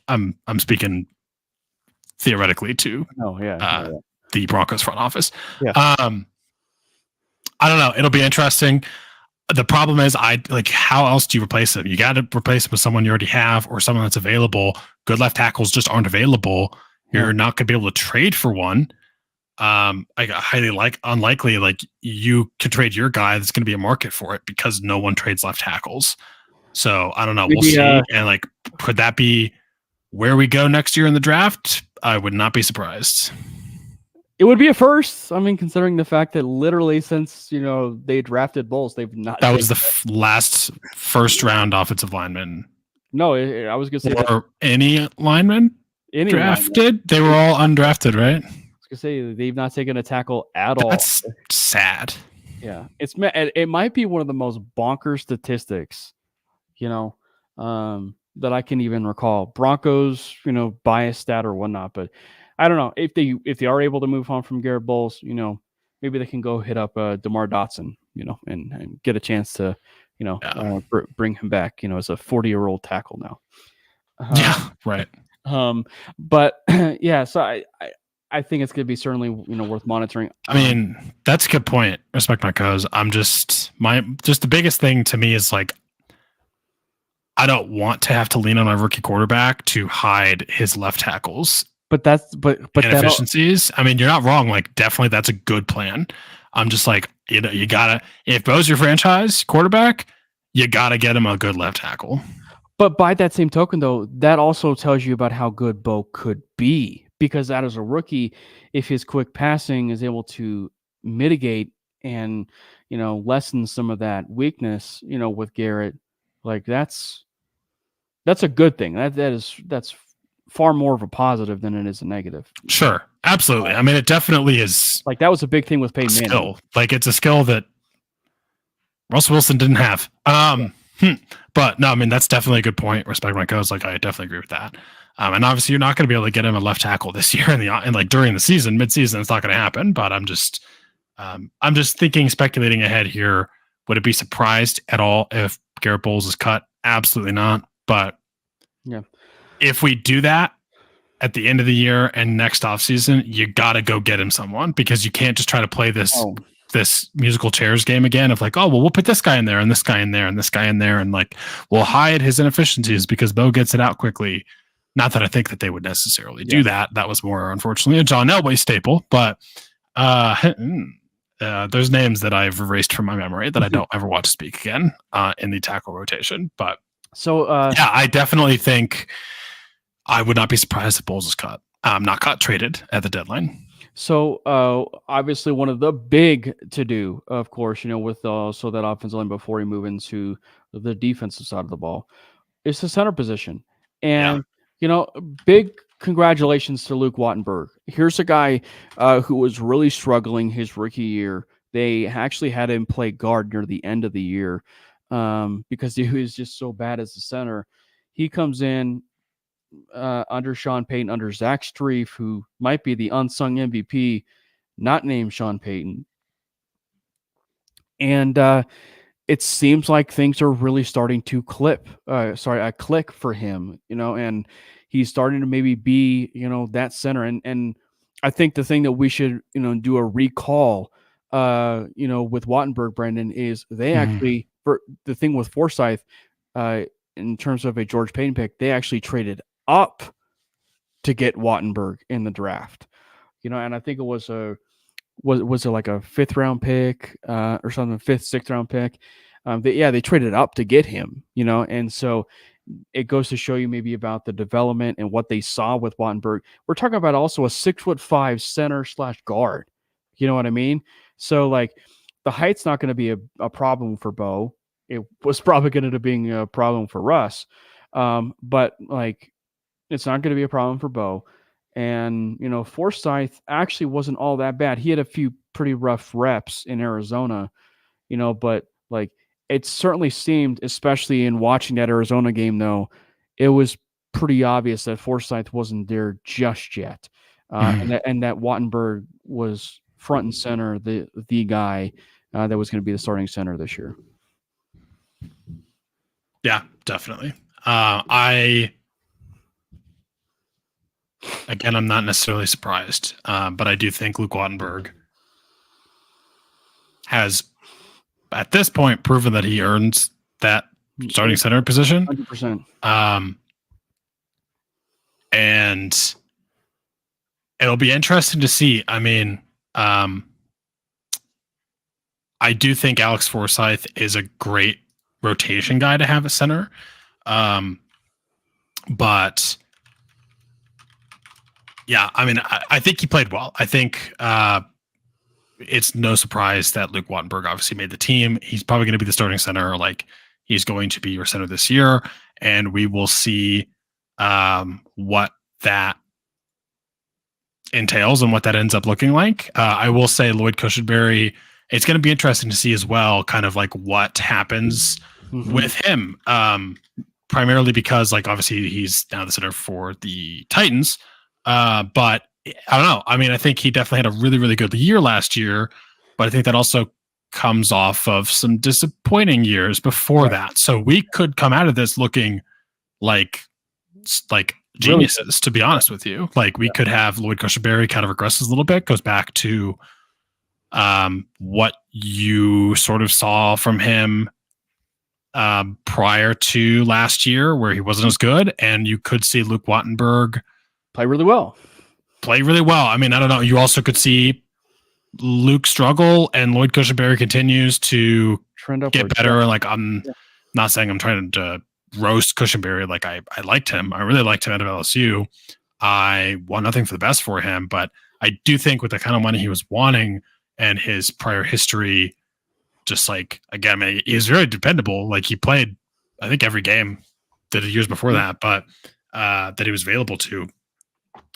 I'm speaking theoretically to the Broncos front office. Yeah. I don't know. It'll be interesting. The problem is, how else do you replace him? You got to replace him with someone you already have, or someone that's available. Good left tackles just aren't available. You're not going to be able to trade for one. Unlikely. Like, you could trade your guy. There's going to be a market for it because no one trades left tackles. So I don't know. We'll see. And could that be where we go next year in the draft? I would not be surprised. It would be a first. I mean, considering the fact that literally since, they drafted Bulls, they've not. That was the last first round offensive lineman. No, I was going to say. Or any lineman drafted? Lineman. They were all undrafted, right? I was going to say they've not taken a tackle at all. That's sad. Yeah. It might be one of the most bonkers statistics, that I can even recall. Broncos, bias stat or whatnot, but I don't know if they are able to move on from Garrett Bowles. Maybe they can go hit up DeMar Dotson, and get a chance to, bring him back, as a 40-year-old tackle now. Yeah, right. But yeah, so I think it's going to be certainly worth monitoring. I mean, that's a good point. Respect my cause. I'm just the biggest thing to me is, like, I don't want to have to lean on my rookie quarterback to hide his left tackles. But inefficiencies. I mean, you're not wrong. Like, definitely that's a good plan. I'm just like, you gotta, if Bo's your franchise quarterback, you gotta get him a good left tackle. But by that same token, though, that also tells you about how good Bo could be, because that as a rookie, if his quick passing is able to mitigate and, lessen some of that weakness, with Garrett, like that's a good thing. That's far more of a positive than it is a negative. Sure. Absolutely. I mean, it definitely is. Like that was a big thing with Peyton Manning. Skill. Like it's a skill that Russell Wilson didn't have. But no, I mean, that's definitely a good point. Respect my coach. Like I definitely agree with that. And obviously you're not going to be able to get him a left tackle this year and like during the season, mid-season, it's not going to happen. But I'm just thinking, speculating ahead here. Would it be surprised at all if Garrett Bowles is cut? Absolutely not. But yeah, if we do that at the end of the year and next offseason, you got to go get him someone, because you can't just try to play this musical chairs game again of like, oh, well, we'll put this guy in there and this guy in there and this guy in there. And like, we'll hide his inefficiencies because Bo gets it out quickly. Not that I think that they would necessarily do that. That was more, unfortunately, a John Elway staple. But there's names that I've erased from my memory that I don't ever want to speak again in the tackle rotation. But so yeah, I definitely think I would not be surprised if Bowles is cut. Not cut, traded at the deadline. So obviously one of the big to do, of course, with so that offensive line before we move into the defensive side of the ball, is the center position. And big congratulations to Luke Wattenberg. Here's a guy who was really struggling his rookie year. They actually had him play guard near the end of the year because he was just so bad as a center. He comes in under Sean Payton, under Zach Strief, who might be the unsung MVP, not named Sean Payton. And it seems like things are really starting to click for him, and he's starting to maybe be, that center. And I think the thing that we should, do a recall, with Wattenberg, Brendan, is they actually, for the thing with Forsythe, in terms of a George Payton pick, they actually traded up to get Wattenberg in the draft, and I think it was was it like a 5th round pick or something, 5th, 6th round pick. They traded up to get him, and so it goes to show you maybe about the development and what they saw with Wattenberg. We're talking about also a 6'5" center / guard. You know what I mean? So like the height's not going to be a problem for Bo. It was probably going to be a problem for Russ. But like, it's not going to be a problem for Bo. And, Forsythe actually wasn't all that bad. He had a few pretty rough reps in Arizona, but like it certainly seemed, especially in watching that Arizona game, though, it was pretty obvious that Forsythe wasn't there just yet. And that Wattenberg was front and center, the guy that was going to be the starting center this year. Yeah, definitely. Again, I'm not necessarily surprised, but I do think Luke Wattenberg has, at this point, proven that he earns that starting center position. 100%. And it'll be interesting to see. I mean, I do think Alex Forsythe is a great rotation guy to have at center. But yeah, I mean, I think he played well. I think it's no surprise that Luke Wattenberg obviously made the team. He's probably going to be the starting center. Like he's going to be your center this year, and we will see what that entails and what that ends up looking like. I will say Lloyd Cushenberry, it's going to be interesting to see as well, kind of like what happens with him. Primarily because like obviously he's now the center for the Titans. But I don't know. I mean, I think he definitely had a really, really good year last year, but I think that also comes off of some disappointing years before that. So we could come out of this looking like geniuses, really, to be honest with you. Like we could have Lloyd Cushenberry kind of regresses a little bit, goes back to what you sort of saw from him prior to last year, where he wasn't as good, and you could see Luke Wattenberg play really well. I mean, I don't know. You also could see Luke struggle, and Lloyd Cushenberry continues to get better. Yeah. Like I'm not saying I'm trying to roast Cushenberry. Like I liked him. I really liked him at LSU. I want nothing for the best for him, but I do think with the kind of money he was wanting and his prior history, just like, again, I mean, he was very dependable. Like, he played, I think, every game that the years before that, but that he was available to.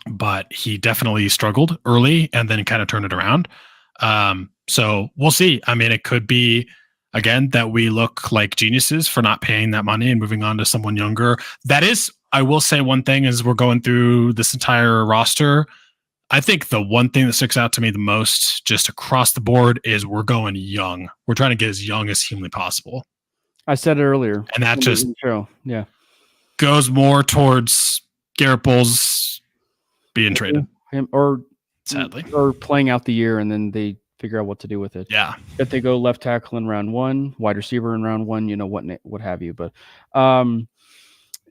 But he definitely struggled early and then kind of turned it around. So we'll see. I mean, it could be, again, that we look like geniuses for not paying that money and moving on to someone younger. That is, I will say one thing as we're going through this entire roster. I think the one thing that sticks out to me the most just across the board is we're going young. We're trying to get as young as humanly possible. I said it earlier. And that just yeah, goes more towards Garrett Bowles being traded. Or sadly. Or playing out the year and then they figure out what to do with it. Yeah. If they go left tackle in round 1, wide receiver in round 1, what have you. But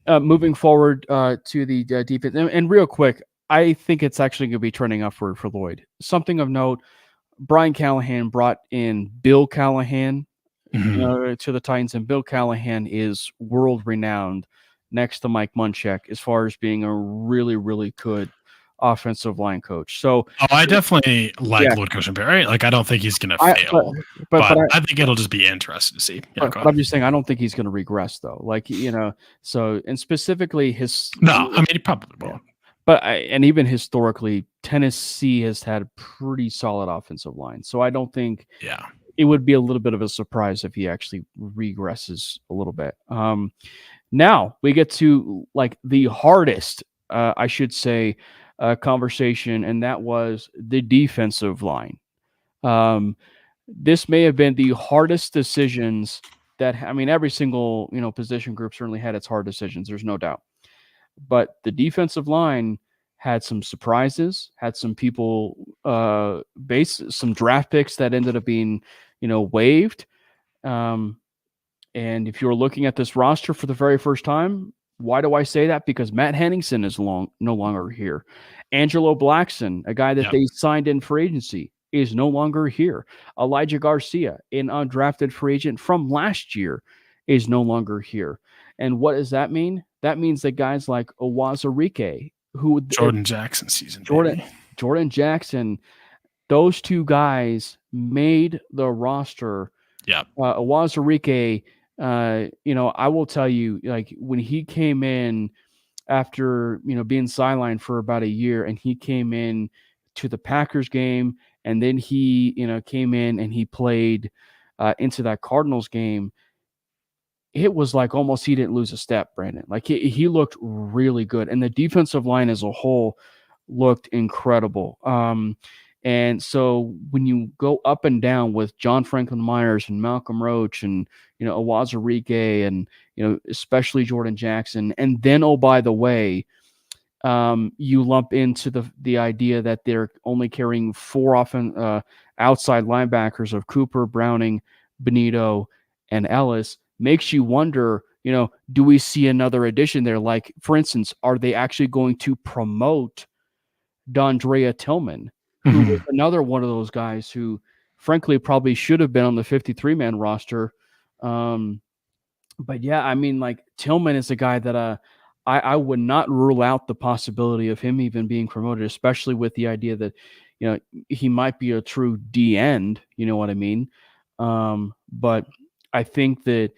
moving forward to the defense, and real quick, I think it's actually going to be turning upward for Lloyd. Something of note, Brian Callahan brought in Bill Callahan to the Titans, and Bill Callahan is world-renowned next to Mike Munchak as far as being a really, really good offensive line coach. So I definitely like Lloyd Cushenberry. Like, I don't think he's going to fail, but I think it'll just be interesting to see. Yeah, but I'm just saying, I don't think he's going to regress though. Like, so, and specifically I mean, he probably won't. But and even historically, Tennessee has had a pretty solid offensive line. So I don't think it would be a little bit of a surprise if he actually regresses a little bit. Now we get to like the hardest, I should say, conversation, and that was the defensive line. This may have been the hardest decisions every single position group certainly had its hard decisions. There's no doubt. But the defensive line had some surprises, had some people some draft picks that ended up being, waived. And if you're looking at this roster for the very first time, why do I say that? Because Matt Henningsen is no longer here. Angelo Blackson, a guy that they signed in free agency, is no longer here. Elijah Garcia, an undrafted free agent from last year, is no longer here. And what does that mean? That means that guys like Owazurike, Jordan Jackson season, Jordan Jackson, those two guys made the roster. Yeah. Owazurike, I will tell you, like when he came in after, being sidelined for about a year, and he came in to the Packers game, and then he, came in and he played into that Cardinals game. It was like almost he didn't lose a step, Brandon. Like he looked really good, and the defensive line as a whole looked incredible. And so when you go up and down with John Franklin Myers and Malcolm Roach and Owazurike and especially Jordan Jackson, and then by the way, you lump into the idea that they're only carrying 4 outside linebackers of Cooper, Browning, Benito, and Ellis. Makes you wonder, do we see another addition there? Like, for instance, are they actually going to promote Dondrea Tillman, who was another one of those guys who, frankly, probably should have been on the 53-man roster? But yeah, I mean, like Tillman is a guy that I would not rule out the possibility of him even being promoted, especially with the idea that, he might be a true D end, you know what I mean? But I think that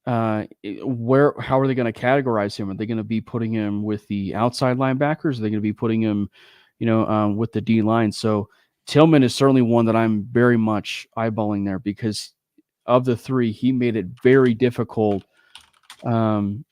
how are they going to categorize him? Are they going to be putting him with the outside linebackers? Are they going to be putting him, with the D line? So Tillman is certainly one that I'm very much eyeballing there, because of the 3, he made it very difficult, to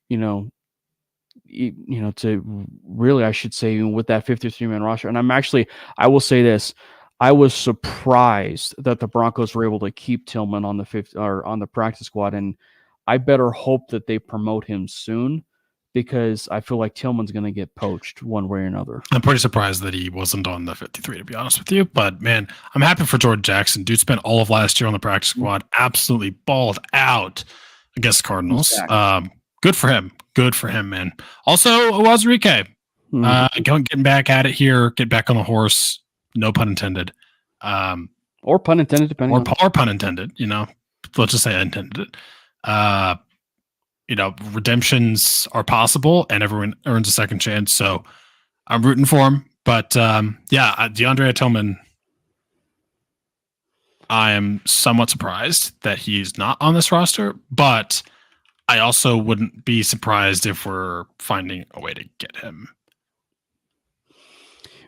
really, I should say, with that 53-man roster. And I will say this. I was surprised that the Broncos were able to keep Tillman on the practice squad, and I better hope that they promote him soon, because I feel like Tillman's going to get poached one way or another. I'm pretty surprised that he wasn't on the 53, to be honest with you. But man, I'm happy for Jordan Jackson. Dude spent all of last year on the practice squad, absolutely balled out against the Cardinals. Exactly. Good for him. Good for him, man. Also, Owazurike, getting back at it here, get back on the horse. No pun intended. Or pun intended, depending on. Or pun intended, let's just say I intended it. Redemptions are possible and everyone earns a second chance. So I'm rooting for him. But DeAndre Tillman, I am somewhat surprised that he's not on this roster, but I also wouldn't be surprised if we're finding a way to get him.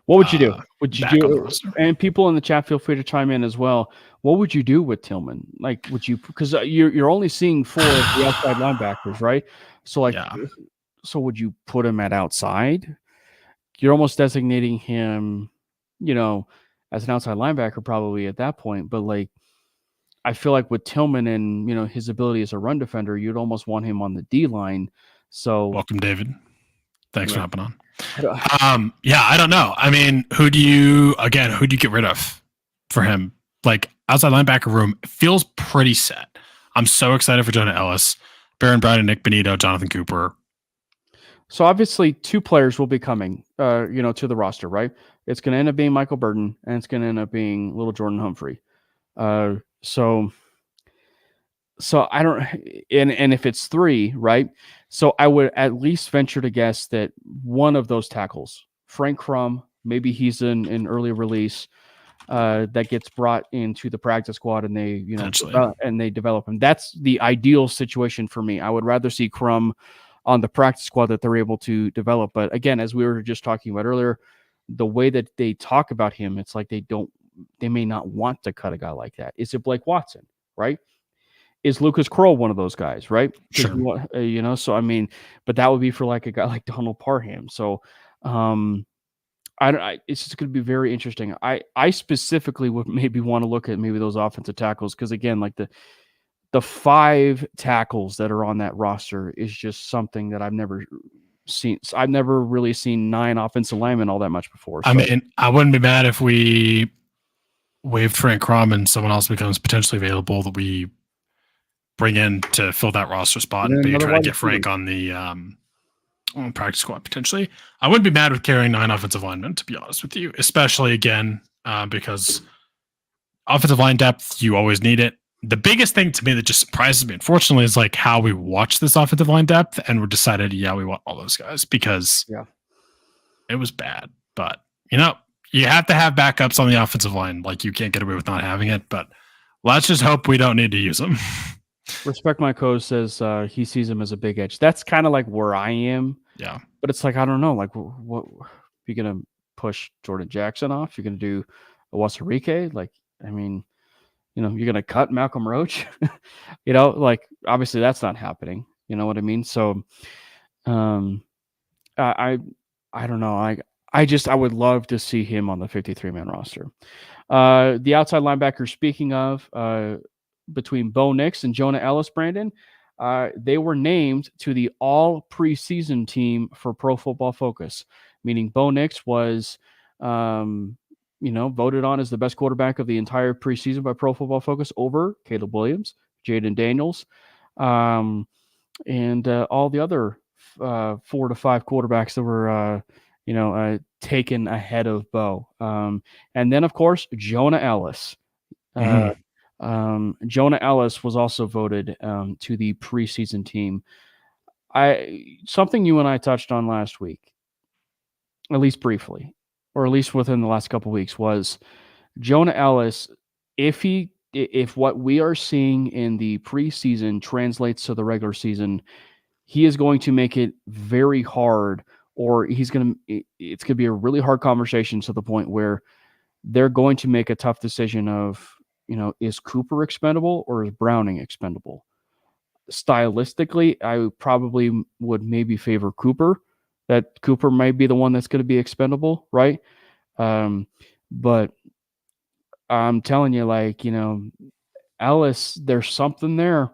What would you do? Would you back on the do? roster. And people in the chat, feel free to chime in as well. What would you do with Tillman? Like, would you? Because you're only seeing 4 of the outside linebackers, right? So like, so would you put him at outside? You're almost designating him, as an outside linebacker probably at that point. But like, I feel like with Tillman and his ability as a run defender, you'd almost want him on the D line. So welcome, David. Thanks for hopping on. I don't know. I mean, who do you get rid of for him? Like, outside linebacker room feels pretty set. I'm so excited for Jonah Ellis, Baron Brown, and Nick Benito, Jonathan Cooper. So obviously 2 players will be coming, to the roster, right? It's going to end up being Michael Burton, and it's going to end up being little Jordan Humphrey. So I don't, and if it's 3, right? So I would at least venture to guess that one of those tackles, Frank Crum, maybe he's an early release that gets brought into the practice squad, and they, and they develop him. That's the ideal situation for me. I would rather see Crum on the practice squad that they're able to develop. But again, as we were just talking about earlier, the way that they talk about him, it's like they may not want to cut a guy like that. Is it Blake Watson, right? Is Lucas Kroll one of those guys, right? Sure. So I mean, but that would be for like a guy like Donald Parham. So it's just going to be very interesting. I specifically would maybe want to look at maybe those offensive tackles, because again, like the 5 tackles that are on that roster is just something that I've never seen. I've never really seen 9 offensive linemen all that much before. So. I mean, I wouldn't be mad if we waived Frank Crum and someone else becomes potentially available that we bring in to fill that roster spot and maybe try to get Frank on the practice squad potentially. I wouldn't be mad with carrying 9 offensive linemen, to be honest with you, especially again because offensive line depth, you always need it. The biggest thing to me that just surprises me, unfortunately, is like how we watch this offensive line depth and we decided, we want all those guys because it was bad. But, you have to have backups on the offensive line. Like, you can't get away with not having it, but let's just hope we don't need to use them. Respect My Coach says he sees him as a big edge. That's kind of like where I am. Yeah. But it's like, I don't know, like, what you're going to push Jordan Jackson off? You're going to do a Wasarike? Like, I mean, you're going to cut Malcolm Roach, like obviously that's not happening. You know what I mean? So, I don't know. I would love to see him on the 53-man roster. The outside linebacker, speaking of, between Bo Nix and Jonah Ellis, Brandon, they were named to the all preseason team for Pro Football Focus, meaning Bo Nix was, voted on as the best quarterback of the entire preseason by Pro Football Focus over Caleb Williams, Jaden Daniels, and all the other 4 to 5 quarterbacks that were, taken ahead of Bo. And then, of course, Jonah Ellis. Jonah Ellis was also voted to the preseason team. Something you and I touched on last week, at least briefly, or at least within the last couple of weeks, was Jonah Ellis. If what we are seeing in the preseason translates to the regular season, he is going to make it very hard, or it's going to be a really hard conversation to the point where they're going to make a tough decision of, is Cooper expendable or is Browning expendable? Stylistically, I probably would maybe favor Cooper. That Cooper might be the one that's going to be expendable, right? But I'm telling you, like, Ellis, there's something there.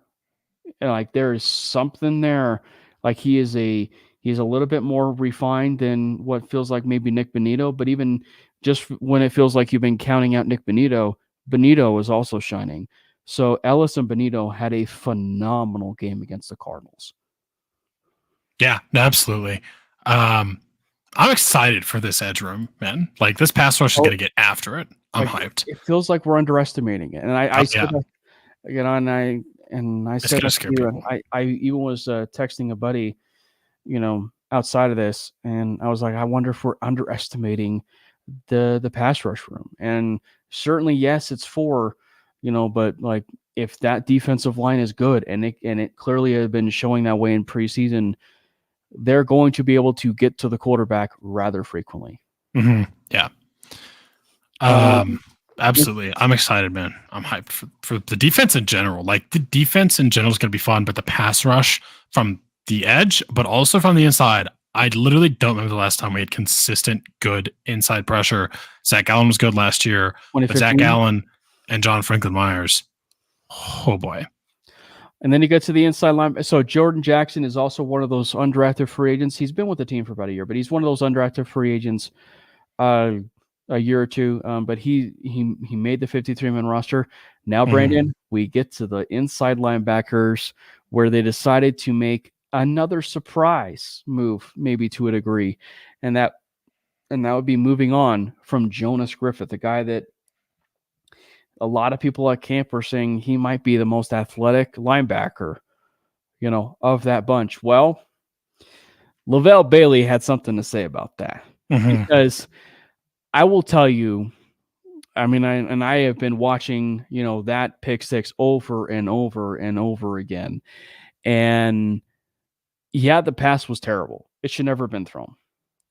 Like, there is something there. Like, he's a little bit more refined than what feels like maybe Nick Benito. But even just when it feels like you've been counting out Nick Benito is also shining. So Ellis and Benito had a phenomenal game against the Cardinals. Yeah, absolutely. I'm excited for this edge room, man. Like, this pass rush is going to get after it. I'm hyped. It feels like we're underestimating it. And I said, and I said that to you, and I even was texting a buddy, outside of this, and I was like, I wonder if we're underestimating the pass rush room. And certainly, yes, it's 4, but like if that defensive line is good, and it clearly has been showing that way in preseason, they're going to be able to get to the quarterback rather frequently. Yeah. Um, Absolutely. I'm excited, man. I'm hyped for the defense in general. Like the defense in general is going to be fun, but the pass rush from the edge, but also from the inside. I literally don't remember the last time we had consistent good inside pressure. Zach Allen was good last year, but Zach Allen and John Franklin Myers, oh boy. And then you get to the inside line. So Jordan Jackson is also one of those undrafted free agents. He's been with the team for about a year, but he's one of those undrafted free agents a year or two. But he made the 53-man roster. Now, Brandon, we get to the inside linebackers where they decided to make another surprise move, maybe to a degree. And that would be moving on from Jonas Griffith, a guy that a lot of people at camp are saying he might be the most athletic linebacker, of that bunch. Well, Lavelle Bailey had something to say about that because I will tell you, I mean, I have been watching, that pick six over and over and over again. And yeah, the pass was terrible. It should never have been thrown.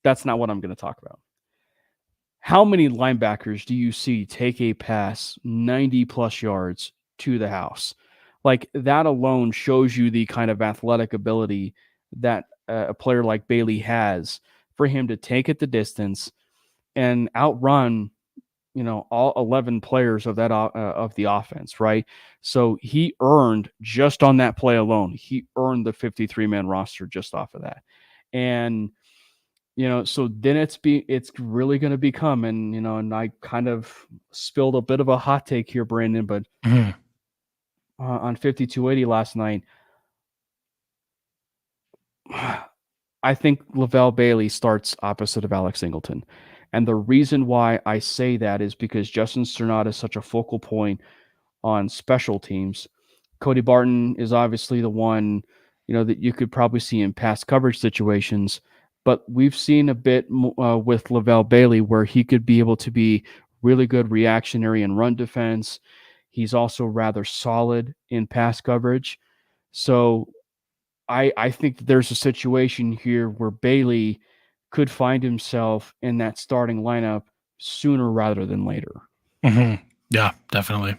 That's not what I'm going to talk about. How many linebackers do you see take a pass 90 plus yards to the house? Like that alone shows you the kind of athletic ability that a player like Bailey has for him to take it the distance and outrun, all 11 players of that of the offense, right? So he earned, just on that play alone, he earned the 53-man roster just off of that. And so then it's really going to become, and I kind of spilled a bit of a hot take here, Brandon, but on 5280 last night, I think Lavelle Bailey starts opposite of Alex Singleton. And the reason why I say that is because Justin Strnad is such a focal point on special teams. Cody Barton is obviously the one, that you could probably see in pass coverage situations. But we've seen a bit with Lavelle Bailey where he could be able to be really good reactionary and run defense. He's also rather solid in pass coverage. So I think that there's a situation here where Bailey could find himself in that starting lineup sooner rather than later. Yeah, definitely.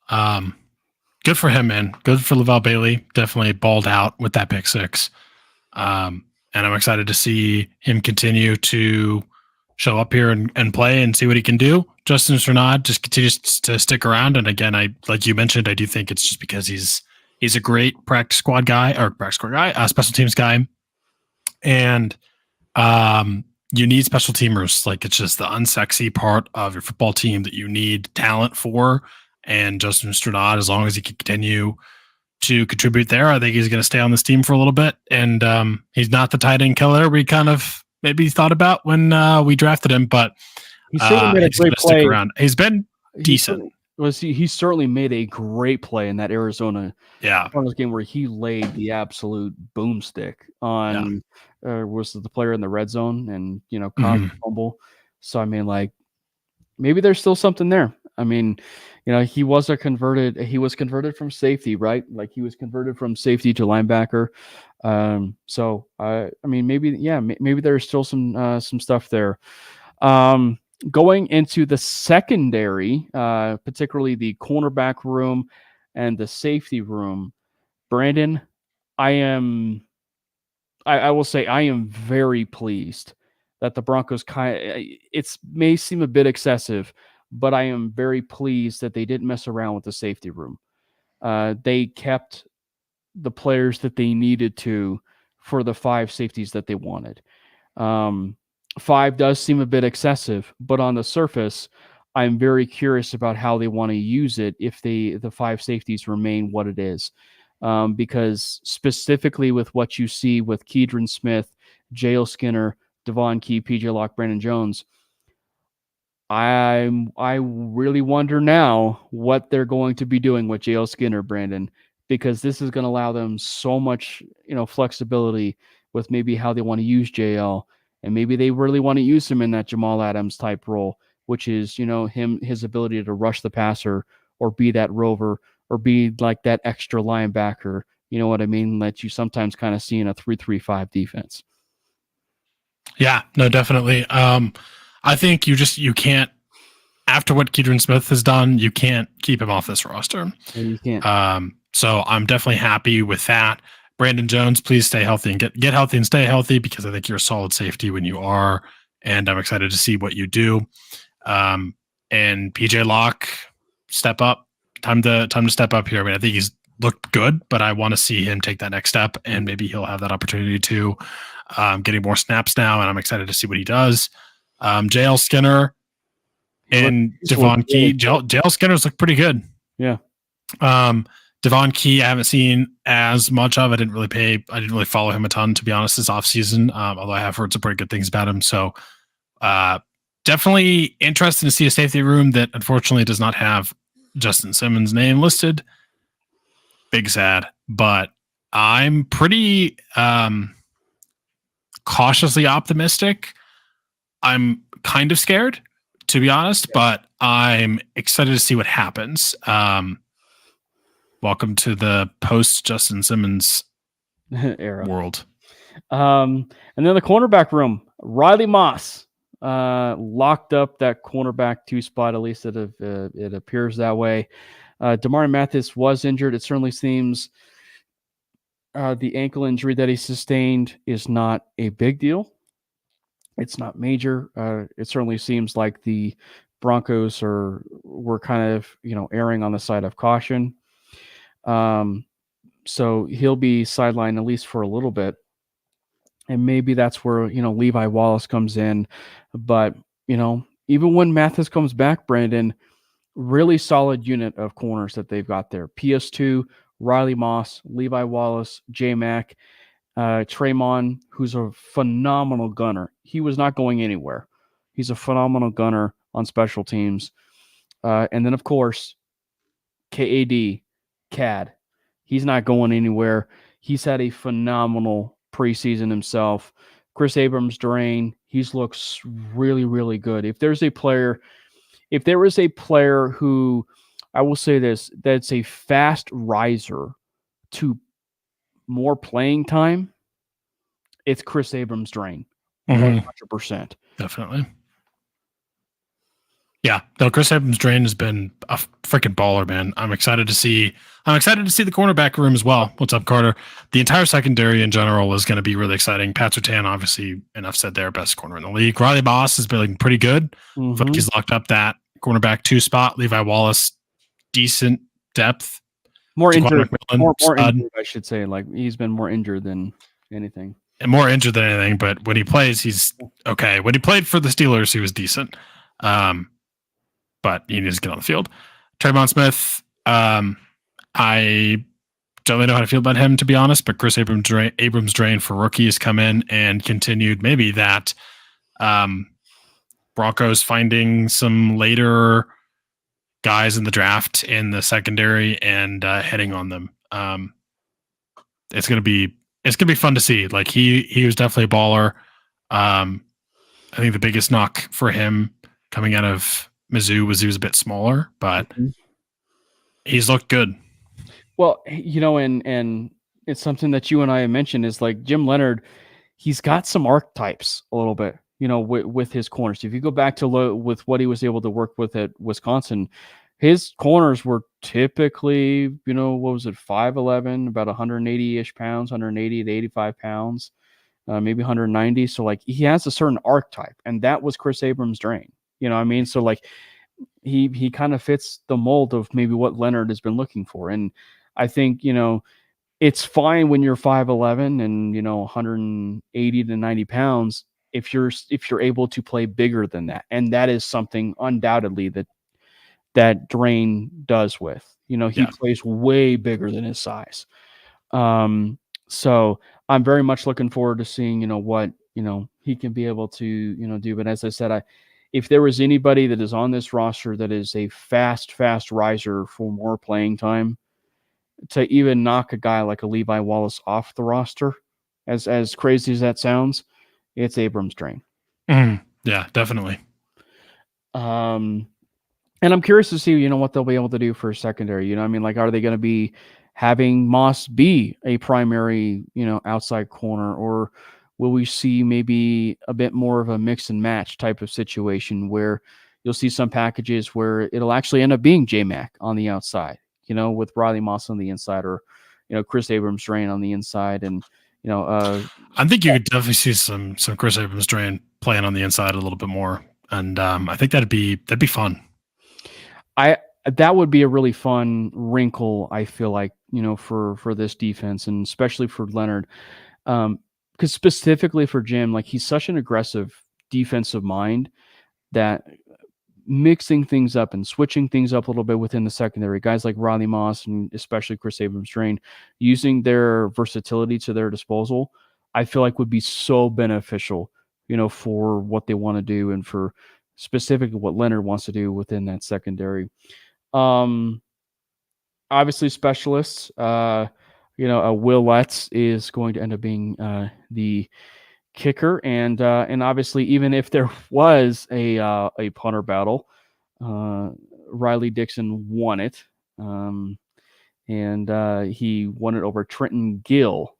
Good for him, man. Good for Lavelle Bailey. Definitely balled out with that pick six. And I'm excited to see him continue to show up here and play and see what he can do. Justin Strnad just continues to stick around. And again, like you mentioned, I do think it's just because he's a great special teams guy. And you need special teamers. Like it's just the unsexy part of your football team that you need talent for. And Justin Strnad, as long as he can continue to contribute there, I think he's going to stay on this team for a little bit. And he's not the tight end killer we kind of maybe thought about when we drafted him, but he's made a great play. Stick around. He's been decent. He certainly made a great play in that Arizona game where he laid the absolute boomstick on was the player in the red zone and caused a fumble. So I mean, like maybe there's still something there. I mean, he was converted from safety, right? Like he was converted from safety to linebacker. So I mean, maybe there's still some stuff there. Going into the secondary, particularly the cornerback room and the safety room, Brandon, I will say I am very pleased that the Broncos it may seem a bit excessive, but I am very pleased that they didn't mess around with the safety room. They kept the players that they needed to for the 5 safeties that they wanted. 5 does seem a bit excessive, but on the surface, I'm very curious about how they want to use it if the 5 safeties remain what it is. Because specifically with what you see with Keidron Smith, J.L. Skinner, Devon Key, P.J. Locke, Brandon Jones, I really wonder now what they're going to be doing with J.L. Skinner, Brandon, because this is going to allow them so much, flexibility with maybe how they want to use JL, and maybe they really want to use him in that Jamal Adams type role, which is, his ability to rush the passer or be that rover or be like that extra linebacker. You know what I mean? That you sometimes kind of see in a 3-3-5 defense. Yeah, no, definitely. I think you can't, after what Keidron Smith has done, you can't keep him off this roster. And you can't. So I'm definitely happy with that. Brandon Jones, please stay healthy and get healthy and stay healthy, because I think you're a solid safety when you are, and I'm excited to see what you do. And PJ Locke, step up. Time to step up here. I mean, I think he's looked good, but I want to see him take that next step, and maybe he'll have that opportunity to getting more snaps now, and I'm excited to see what he does. JL Skinner and Devon Key. JL Skinner's look pretty good. Yeah. Devon Key, I haven't seen as much of. I didn't really follow him a ton, to be honest, this offseason, although I have heard some pretty good things about him. So definitely interested to see a safety room that unfortunately does not have Justin Simmons' name listed. Big sad. But I'm pretty cautiously optimistic. I'm kind of scared, to be honest, but I'm excited to see what happens. Welcome to the post Justin Simmons era world. And then the cornerback room, Riley Moss locked up that cornerback 2 spot. At least it appears that way. Damari Mathis was injured. It certainly seems the ankle injury that he sustained is not a big deal. It's not major. It certainly seems like the Broncos were kind of, erring on the side of caution. So he'll be sidelined at least for a little bit. And maybe that's where, Levi Wallace comes in. But, even when Mathis comes back, Brandon, really solid unit of corners that they've got there. PS2, Riley Moss, Levi Wallace, J-Mac, Tremon, who's a phenomenal gunner. He was not going anywhere. He's a phenomenal gunner on special teams. And then, of course, CAD. He's not going anywhere. He's had a phenomenal preseason himself. Chris Abrams-Drain, he looks really, really good. If there is a player who, I will say this, that's a fast riser to more playing time, it's Chris Abrams-Drain. 100%. Definitely. Yeah, no, Chris Abrams-Drain has been a freaking baller, man. I'm excited to see the cornerback room as well. What's up, Carter? The entire secondary in general is going to be really exciting. Pat Surtain, obviously, enough said there, best corner in the league. Riley Moss has been pretty good. But he's locked up that cornerback 2 spot. Levi Wallace, decent depth. More injured, I should say. Like, he's been more injured than anything. And more injured than anything, but when he plays, he's okay. When he played for the Steelers, he was decent. But he needs to get on the field. Tremon Smith, I don't really know how to feel about him, to be honest, but Chris Abrams-Drain for rookies come in and continued maybe that Broncos finding some later guys in the draft in the secondary and hitting on them. It's gonna be fun to see. Like he was definitely a baller. I think the biggest knock for him coming out of Mizzou was he was a bit smaller, but he's looked good. Well, and it's something that you and I have mentioned is like Jim Leonard, he's got some archetypes a little bit, with his corners. If you go back to with what he was able to work with at Wisconsin, his corners were typically, what was it, 5'11", about 180-ish pounds, 180 to 85 pounds, maybe 190. So like he has a certain archetype, and that was Chris Abrams-Drain. You know what I mean? So like he kind of fits the mold of maybe what Leonard has been looking for. And I think, it's fine when you're 5'11" and, 180 to 90 pounds if you're able to play bigger than that. And that is something undoubtedly that Drain does with. He plays way bigger than his size. So I'm very much looking forward to seeing, what, he can be able to, do. But as I said, if there was anybody that is on this roster that is a fast riser for more playing time, to even knock a guy like a Levi Wallace off the roster As crazy as that sounds, it's Abrams' drain. Yeah, definitely. And I'm curious to see, what they'll be able to do for secondary. I mean, like, are they going to be having Moss be a primary, outside corner, or will we see maybe a bit more of a mix and match type of situation where you'll see some packages where it'll actually end up being J-Mac on the outside, with Riley Moss on the inside, or, Chris Abrams-Drain on the inside. And, I think you could definitely see some Chris Abrams-Drain playing on the inside a little bit more. And I think that'd be fun. That would be a really fun wrinkle, I feel like, for this defense, and especially for Leonard. Because specifically for Jim, like, he's such an aggressive defensive mind that mixing things up and switching things up a little bit within the secondary, guys like Riley Moss and especially Chris Abrams-Drain, using their versatility to their disposal, I feel like would be so beneficial, for what they want to do and for specifically what Leonard wants to do within that secondary. Obviously specialists, Will Lutz is going to end up being the kicker, and obviously, even if there was a punter battle, Riley Dixon won it, and he won it over Trenton Gill.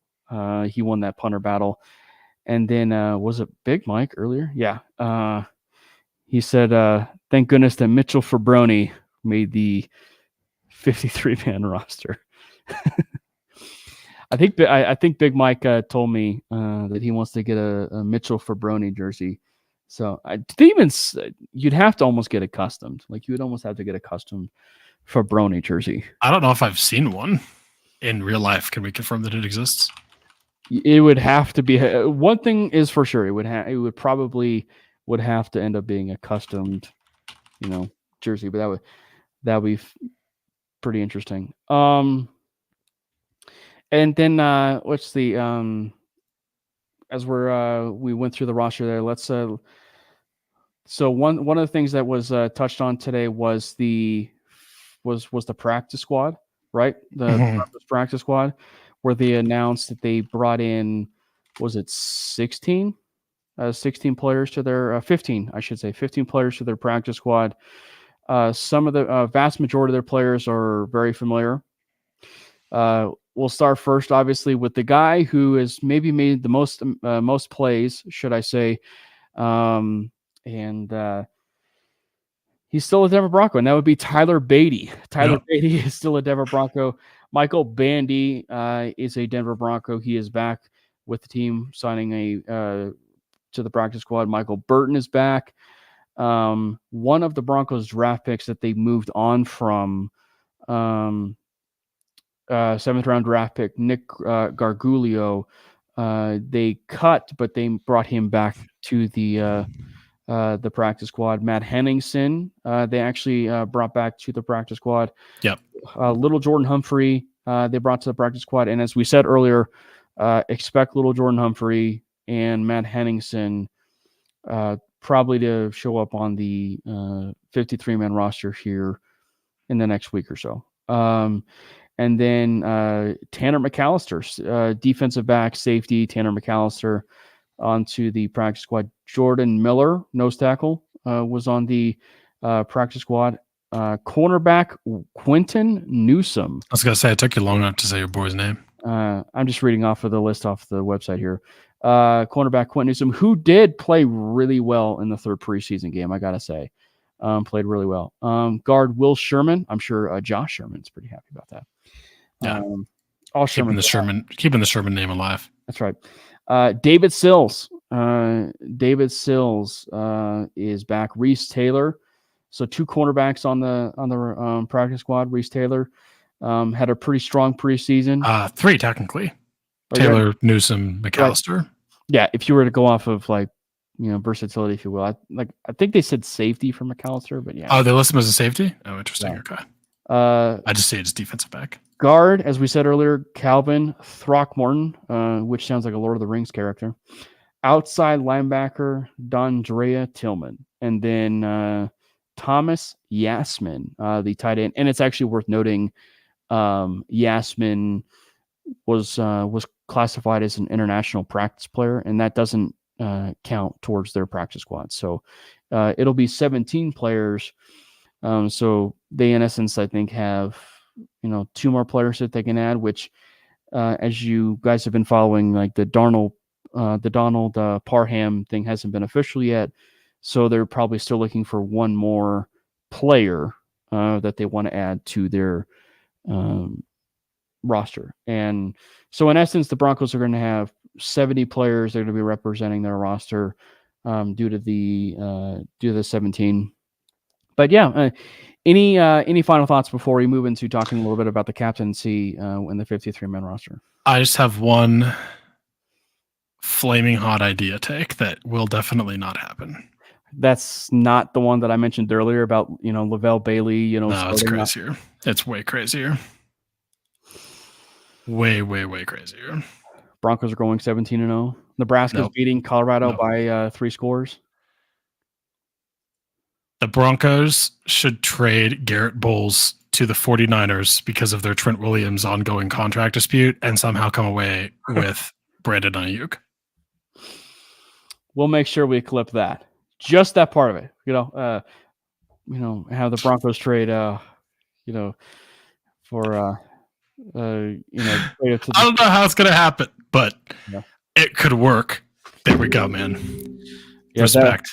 He won that punter battle, and then was it Big Mike earlier? Yeah, he said, "Thank goodness that Mitchell Fabroni made the 53-man roster." I think Big Mike told me that he wants to get a Mitchell Fabroni jersey. So you'd have to almost get accustomed. Like, you would almost have to get a custom Fabroni jersey. I don't know if I've seen one in real life. Can we confirm that it exists? It would have to be. One thing is for sure. It would probably have to end up being a customed, jersey. But that would be pretty interesting. And then what's the as we went through the roster there, let's so one of the things that was touched on today was the practice squad, right? The practice squad, where they announced that they brought in, was it 16 players to their 15, I should say 15 players to their practice squad. Some of the vast majority of their players are very familiar. We'll start first, obviously, with the guy who has maybe made the most plays, should I say, and he's still a Denver Bronco, and that would be Tyler Beatty. Tyler Beatty is still a Denver Bronco. Michael Bandy is a Denver Bronco. He is back with the team, signing to the practice squad. Michael Burton is back. One of the Broncos draft picks that they moved on from, 7th round draft pick Nick Gargulio, they cut, but they brought him back to the practice squad. Matt Henningsen, they actually brought back to the practice squad. Yep. Little Jordan Humphrey, they brought to the practice squad, and as we said earlier, expect Little Jordan Humphrey and Matt Henningsen probably to show up on the 53-man roster here in the next week or so. And then Tanner McAllister, defensive back, safety, Tanner McAllister, onto the practice squad. Jordan Miller, nose tackle, was on the practice squad. Cornerback Quentin Newsome. I was going to say, it took you long enough to say your boy's name. I'm just reading off of the list off the website here. Cornerback Quentin Newsome, who did play really well in the third preseason game, I got to say. Played really well. Guard Will Sherman. I'm sure Josh Sherman's pretty happy about that. Yeah. All keeping the Sherman name alive. That's right. David Sills. David Sills is back. Reese Taylor. So 2 cornerbacks on the practice squad. Reese Taylor had a pretty strong preseason. 3 technically. Taylor, Newsome, McAllister. Right. Yeah, if you were to go off of versatility, if you will. I think they said safety for McAllister, but yeah. Oh, they list him as a safety? Oh, interesting. Yeah. Okay. I just say it's defensive back. Guard, as we said earlier, Calvin Throckmorton, which sounds like a Lord of the Rings character. Outside linebacker, Dondrea Tillman. And then Thomas Yasmin, the tight end. And it's actually worth noting, Yasmin was classified as an international practice player, and that doesn't count towards their practice squad. So it'll be 17 players. So they, in essence, I think, have 2 more players that they can add. Which, as you guys have been following, like the Donald Parham thing hasn't been official yet, so they're probably still looking for one more player that they want to add to their roster. And so in essence, the Broncos are going to have 70 players that are going to be representing their roster due to the 17. But yeah, any final thoughts before we move into talking a little bit about the captaincy in the 53-man roster? I just have one flaming hot idea take that will definitely not happen. That's not the one that I mentioned earlier about Lavelle Bailey. No, it's crazier. It's way crazier. Way crazier. Broncos are going 17-0. Nebraska's beating Colorado by 3 scores. The Broncos should trade Garrett Bowles to the 49ers because of their Trent Williams ongoing contract dispute and somehow come away with Brandon Ayuk. We'll make sure we clip that. Just that part of it. Have the Broncos trade for I don't know how it's going to happen, but it could work. There we go, man. Yeah, respect.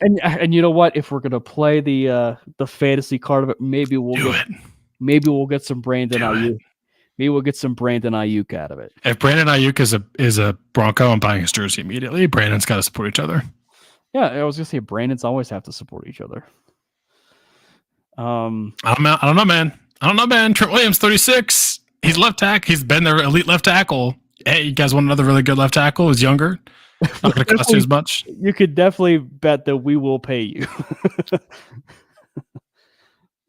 And you know what? If we're gonna play the fantasy card of it, maybe we'll get some Brandon Ayuk. Maybe we'll get some Brandon Ayuk out of it. If Brandon Ayuk is a Bronco, I'm buying his jersey immediately. Brandon's got to support each other. Yeah, I was gonna say Brandons always have to support each other. I don't know, man. Trent Williams, 36. He's left tackle. He's been their elite left tackle. Hey, you guys want another really good left tackle? He's younger. Not going to cost you as much. You could definitely bet that we will pay you.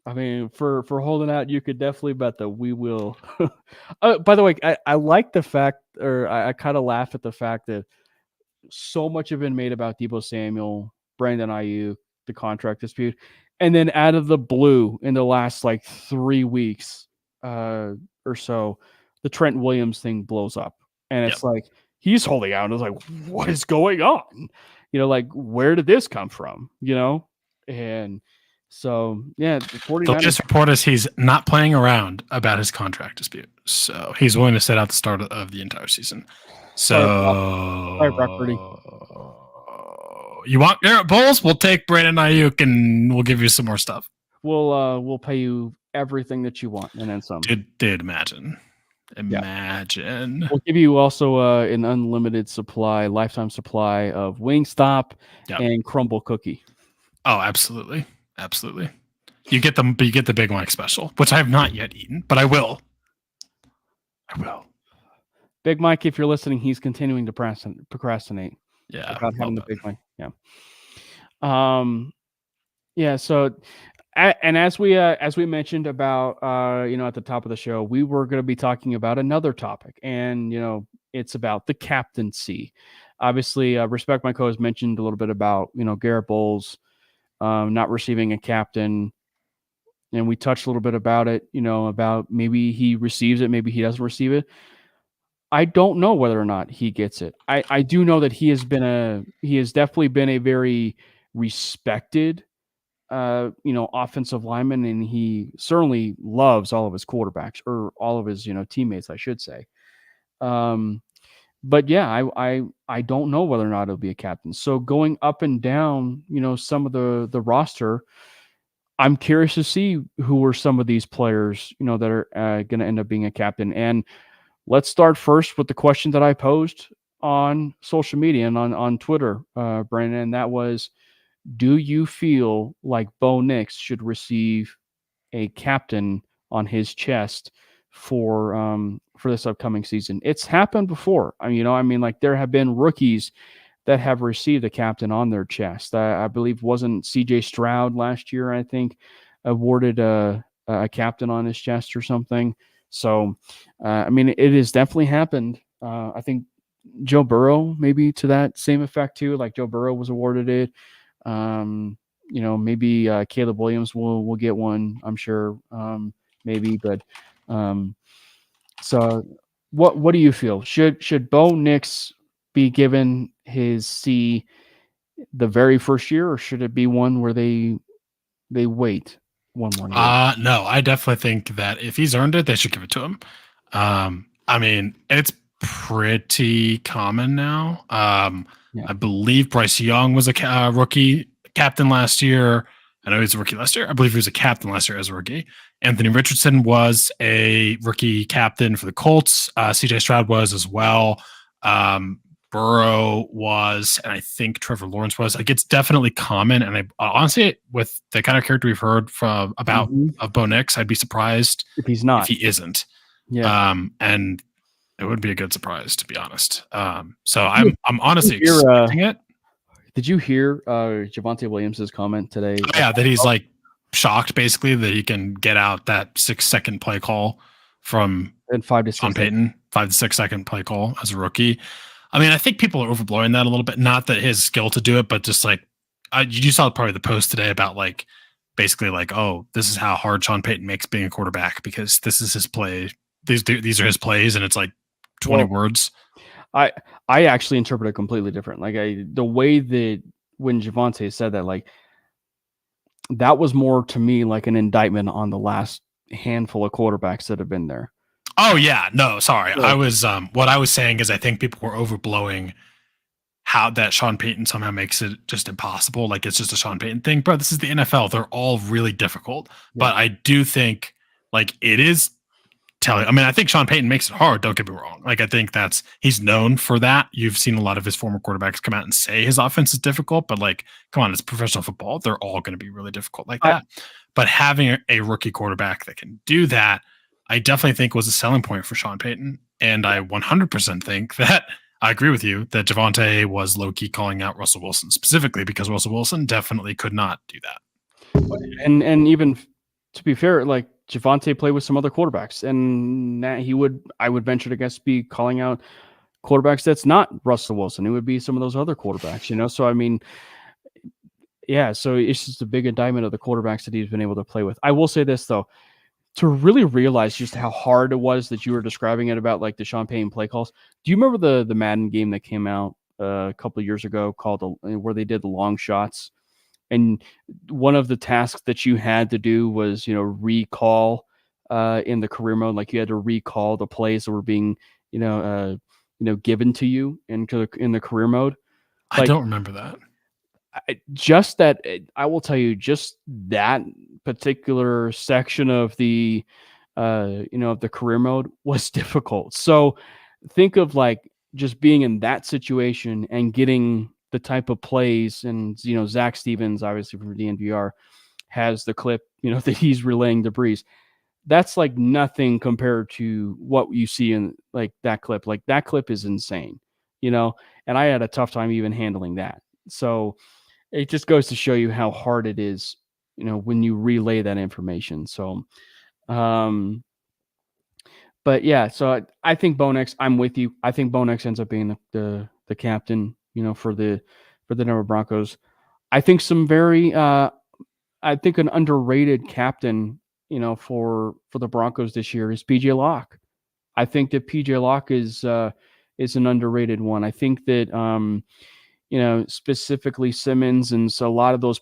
I mean, for holding out, you could definitely bet that we will. By the way, I like the fact, or I kind of laugh at the fact that so much have been made about Deebo Samuel, Brandon Ayuk, the contract dispute, and then out of the blue in the last 3 weeks or so, the Trent Williams thing blows up, and it's he's holding out. And it's like, what is going on? Where did this come from? And so, yeah. The latest report is he's not playing around about his contract dispute. So he's willing to sit out the start of the entire season. So, sorry, Brock Purdy. You want Garrett Bowles? We'll take Brandon Ayuk and we'll give you some more stuff. We'll pay you everything that you want and then some. Did imagine. Imagine. We'll give you also an unlimited supply, lifetime supply of Wingstop and Crumble Cookie. Oh, absolutely. Absolutely. You get the Big Mike special, which I have not yet eaten, but I will. Big Mike, if you're listening, he's continuing to procrastinate. Yeah. About having the Big Mike. Yeah. So, and as we mentioned about at the top of the show, we were going to be talking about another topic, and it's about the captaincy. Obviously, Respect My Co has mentioned a little bit about Garrett Bowles not receiving a captain, and we touched a little bit about it. About maybe he receives it, maybe he doesn't receive it. I don't know whether or not he gets it. I do know that he has definitely been a very respected offensive lineman, and he certainly loves all of his quarterbacks, or all of his teammates, I should say. But yeah, I don't know whether or not it'll be a captain. So going up and down, some of the roster, I'm curious to see who are some of these players, that are going to end up being a captain. And let's start first with the question that I posed on social media and on Twitter, Brandon, and that was, do you feel like Bo Nix should receive a captain on his chest for this upcoming season? It's happened before. There have been rookies that have received a captain on their chest. I believe wasn't CJ Stroud last year, I think, awarded a captain on his chest or something. So, it has definitely happened. I think Joe Burrow, maybe to that same effect too. Like Joe Burrow was awarded it. Maybe Caleb Williams will get one, I'm sure. Maybe, but So, what do you feel? Should Bo Nix be given his C the very first year, or should it be one where they wait one more year? No, I definitely think that if he's earned it, they should give it to him. I mean, it's pretty common now. Yeah. I believe Bryce Young was a rookie captain last year. I know he was a rookie last year. I believe he was a captain last year as a rookie. Anthony Richardson was a rookie captain for the Colts. CJ Stroud was as well. Burrow was, and I think Trevor Lawrence was. Like, it's definitely common. And I honestly, with the kind of character we've heard from about of Bo Nix, I'd be surprised If he's not, if he isn't. yeah. And it would be a good surprise, to be honest. So I'm honestly expecting it. Did you hear Javonte Williams' comment today? Oh, yeah, that he's like shocked basically that he can get out that 6-second play call from and 5 to 6 Sean Payton, 5 to 6 second play call as a rookie. I mean, I think people are overblowing that a little bit. Not that his skill to do it, but just like you saw probably the post today about like basically like, oh, this is how hard Sean Payton makes being a quarterback because this is his play. These are his plays, and it's like 20 words. I actually interpret it completely different. Like the way that when Javonte said that, like that was more to me like an indictment on the last handful of quarterbacks that have been there. Oh yeah, no, sorry. I was what I was saying is I think people were overblowing how that Sean Payton somehow makes it just impossible. Like it's just a Sean Payton thing. Bro, this is the NFL. They're all really difficult. Yeah. But I do think like it is telling. I mean, I think Sean Payton makes it hard. Don't get me wrong. Like I think he's known for that. You've seen a lot of his former quarterbacks come out and say his offense is difficult, but like, come on, it's professional football. They're all going to be really difficult like that. But having a rookie quarterback that can do that, I definitely think was a selling point for Sean Payton. And I 100% think that I agree with you that Javonte was low-key calling out Russell Wilson specifically because Russell Wilson definitely could not do that. And even to be fair, like Javonte played with some other quarterbacks, and I would venture to guess be calling out quarterbacks that's not Russell Wilson. It would be some of those other quarterbacks, you know? So, I mean, yeah, so it's just a big indictment of the quarterbacks that he's been able to play with. I will say this, though. To really realize just how hard it was that you were describing it about like the Sean Payton play calls. Do you remember the Madden game that came out a couple of years ago called where they did the long shots? And one of the tasks that you had to do was, recall in the career mode, like you had to recall the plays that were being, given to you in the career mode. Like, I don't remember that. Just that, I will tell you, just that particular section of the, of the career mode was difficult. So think of like just being in that situation and getting the type of plays, and Zach Stevens, obviously from DNVR, has the clip, that he's relaying to Breeze. That's like nothing compared to what you see in like that clip. Like that clip is insane, and I had a tough time even handling that. So it just goes to show you how hard it is, when you relay that information. So, but yeah, so I think Bo Nix, I'm with you. I think Bo Nix ends up being the captain, for the Denver Broncos. I think I think an underrated captain, for the Broncos this year is PJ Locke. I think that PJ Locke is an underrated one. I think that, specifically Simmons and so a lot of those,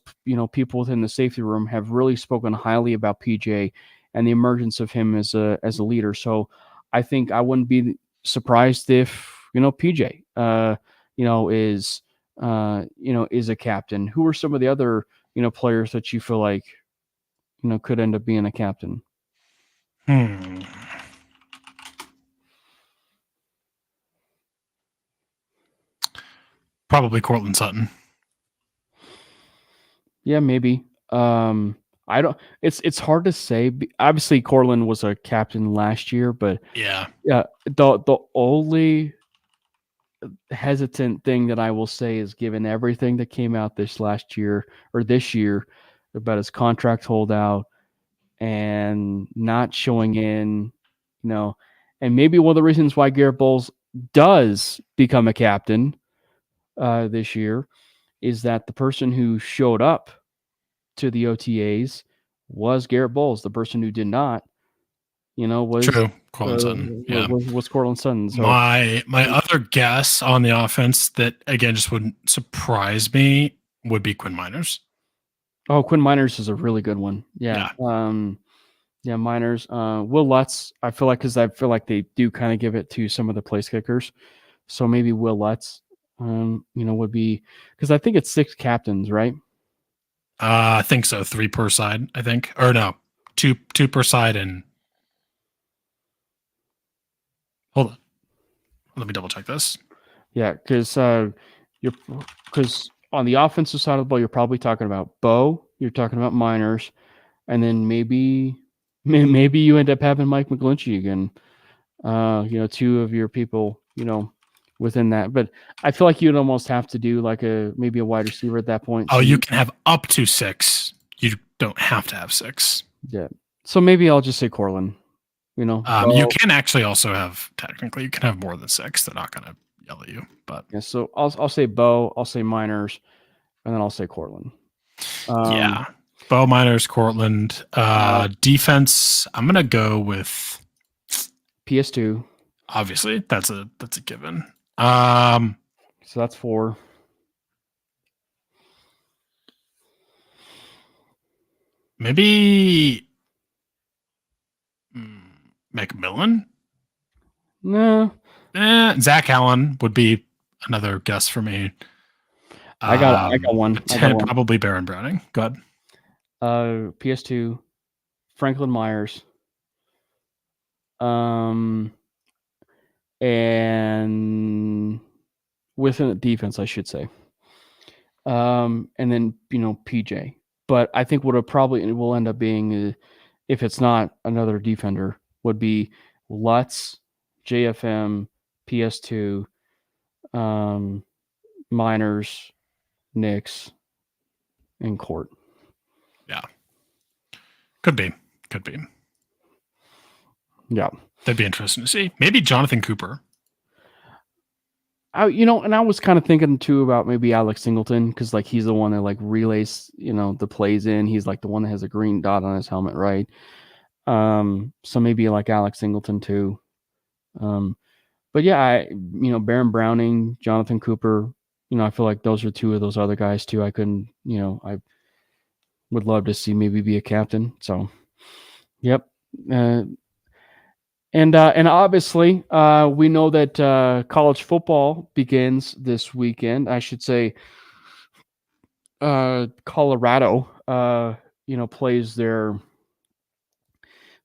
people within the safety room have really spoken highly about PJ and the emergence of him as a leader. So I think I wouldn't be surprised if, PJ, is a captain. Who are some of the other, players that you feel like, could end up being a captain? Probably Courtland Sutton. Yeah, maybe. I don't. It's hard to say. Obviously, Courtland was a captain last year, but yeah. The only hesitant thing that I will say is, given everything that came out this year about his contract holdout and not showing in, and maybe one of the reasons why Garrett Bowles does become a captain this year is that the person who showed up to the OTAs was Garrett Bowles. The person who did not, was True. Cortland Sutton. Yeah. What's Cortland Sutton? So my other guess on the offense that again just wouldn't surprise me would be Quinn Miners. Oh, Quinn Miners is a really good one. Yeah. Yeah, Miners. Will Lutz, I feel like they do kind of give it to some of the place kickers. So maybe Will Lutz, would be, because I think it's 6 captains, right? I think so. 3 per side, I think. Or no, two per side. And hold on. Let me double check this. Yeah, because on the offensive side of the ball, you're probably talking about Bo, you're talking about Miners, and then maybe you end up having Mike McGlinchey again. 2 of your people, within that. But I feel like you'd almost have to do like maybe a wide receiver at that point. Oh, you can have up to 6. You don't have to have 6. Yeah. So maybe I'll just say Cortland. You can actually also have, technically, you can have more than 6. They're not going to yell at you. But yeah, so I'll say Bo, I'll say Miners, and then I'll say Cortland. Yeah. Bo, Miners, Cortland. Defense, I'm going to go with PS2. Obviously, that's a given. So that's 4. Maybe McMillan? No. Zach Allen would be another guess for me. I got one. Probably Baron Browning. Go ahead. PS2, Franklin Myers. And within the defense, I should say. And then, PJ. But I think what it probably will end up being, if it's not another defender, would be Lutz, JFM, PS2, Miners, Knicks, and Court. Yeah. Could be. Yeah. That'd be interesting to see. Maybe Jonathan Cooper. And I was kind of thinking too about maybe Alex Singleton, because like he's the one that like relays, the plays in. He's like the one that has a green dot on his helmet, right? So maybe like Alex Singleton too. But yeah, Baron Browning, Jonathan Cooper. I feel like those are 2 of those other guys too. I couldn't, I would love to see maybe be a captain. So, yep. And obviously, we know that college football begins this weekend. I should say, Colorado, plays their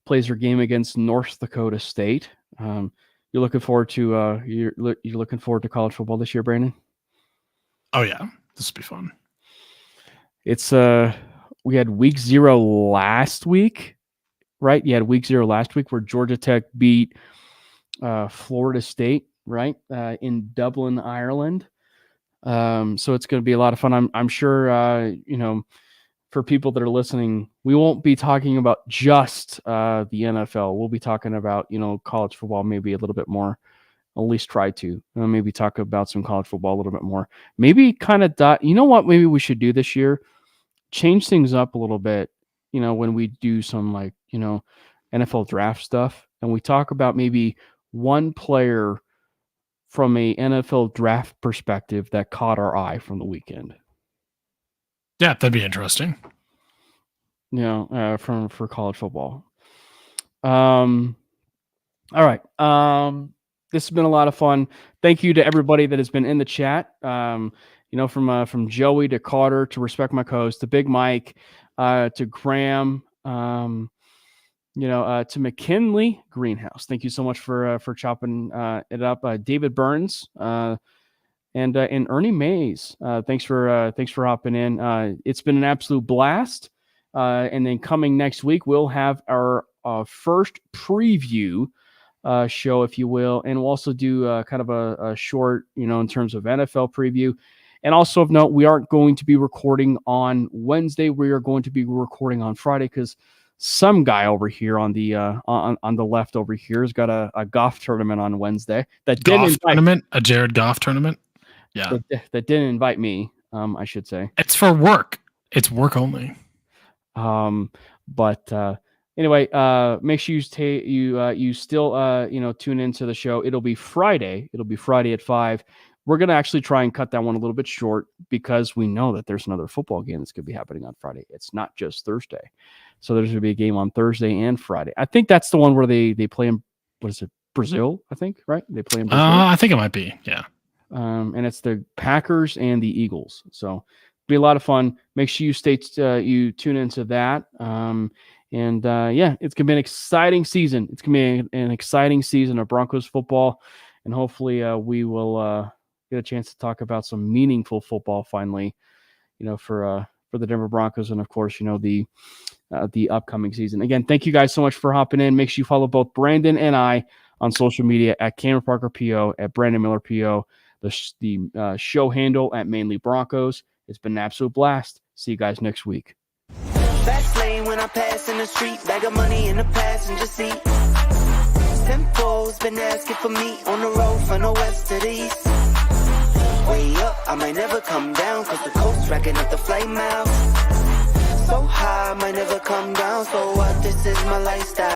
game against North Dakota State. You're looking forward to you're looking forward to college football this year, Brandon? Oh yeah, this will be fun. It's we had week 0 last week. Right, you had week 0 last week where Georgia Tech beat Florida State, right, in Dublin, Ireland. So it's going to be a lot of fun. I'm sure, for people that are listening, we won't be talking about just the NFL. We'll be talking about, college football maybe a little bit more. At least try to maybe talk about some college football a little bit more. Maybe kind of what maybe we should do this year? Change things up a little bit. When we do some like, NFL draft stuff, and we talk about maybe one player from a NFL draft perspective that caught our eye from the weekend. Yeah, that'd be interesting. For college football. All right. This has been a lot of fun. Thank you to everybody that has been in the chat. From Joey to Carter to Respect My Coast to Big Mike, to Graham, to McKinley Greenhouse. Thank you so much for chopping it up. David Burns, and Ernie Mays. Thanks for hopping in. It's been an absolute blast. And then coming next week, we'll have our first preview show, if you will, and we'll also do kind of a short, in terms of NFL preview. And also of note, we aren't going to be recording on Wednesday. We are going to be recording on Friday because some guy over here on the on the left over here has got a golf tournament on Wednesday. A Jared Goff tournament. Yeah, that didn't invite me. I should say it's for work. It's work only. But Anyway, make sure you still tune into the show. It'll be Friday. It'll be Friday at 5. We're gonna actually try and cut that one a little bit short because we know that there's another football game that's gonna be happening on Friday. It's not just Thursday, so there's gonna be a game on Thursday and Friday. I think that's the one where they play in, what is it, Brazil? I think, right? They play in Brazil. I think it might be, yeah. And it's the Packers and the Eagles. So be a lot of fun. Make sure you tune into that. It's gonna be an exciting season. It's gonna be an exciting season of Broncos football, and hopefully we will get a chance to talk about some meaningful football finally, for the Denver Broncos, and of course, the upcoming season. Again, thank you guys so much for hopping in. Make sure you follow both Brandon and I on social media at Cameron Parker PO, at Brandon Miller PO, the show handle at Manely Broncos. It's been an absolute blast. See you guys next week. Fast lane when I pass in the street, bag of money in the passenger seat. Simcoe's been asking for me on the road from the west to the east. Way up, I might never come down, cause the coast racking up the flight miles. So high, I might never come down, so what, this is my lifestyle.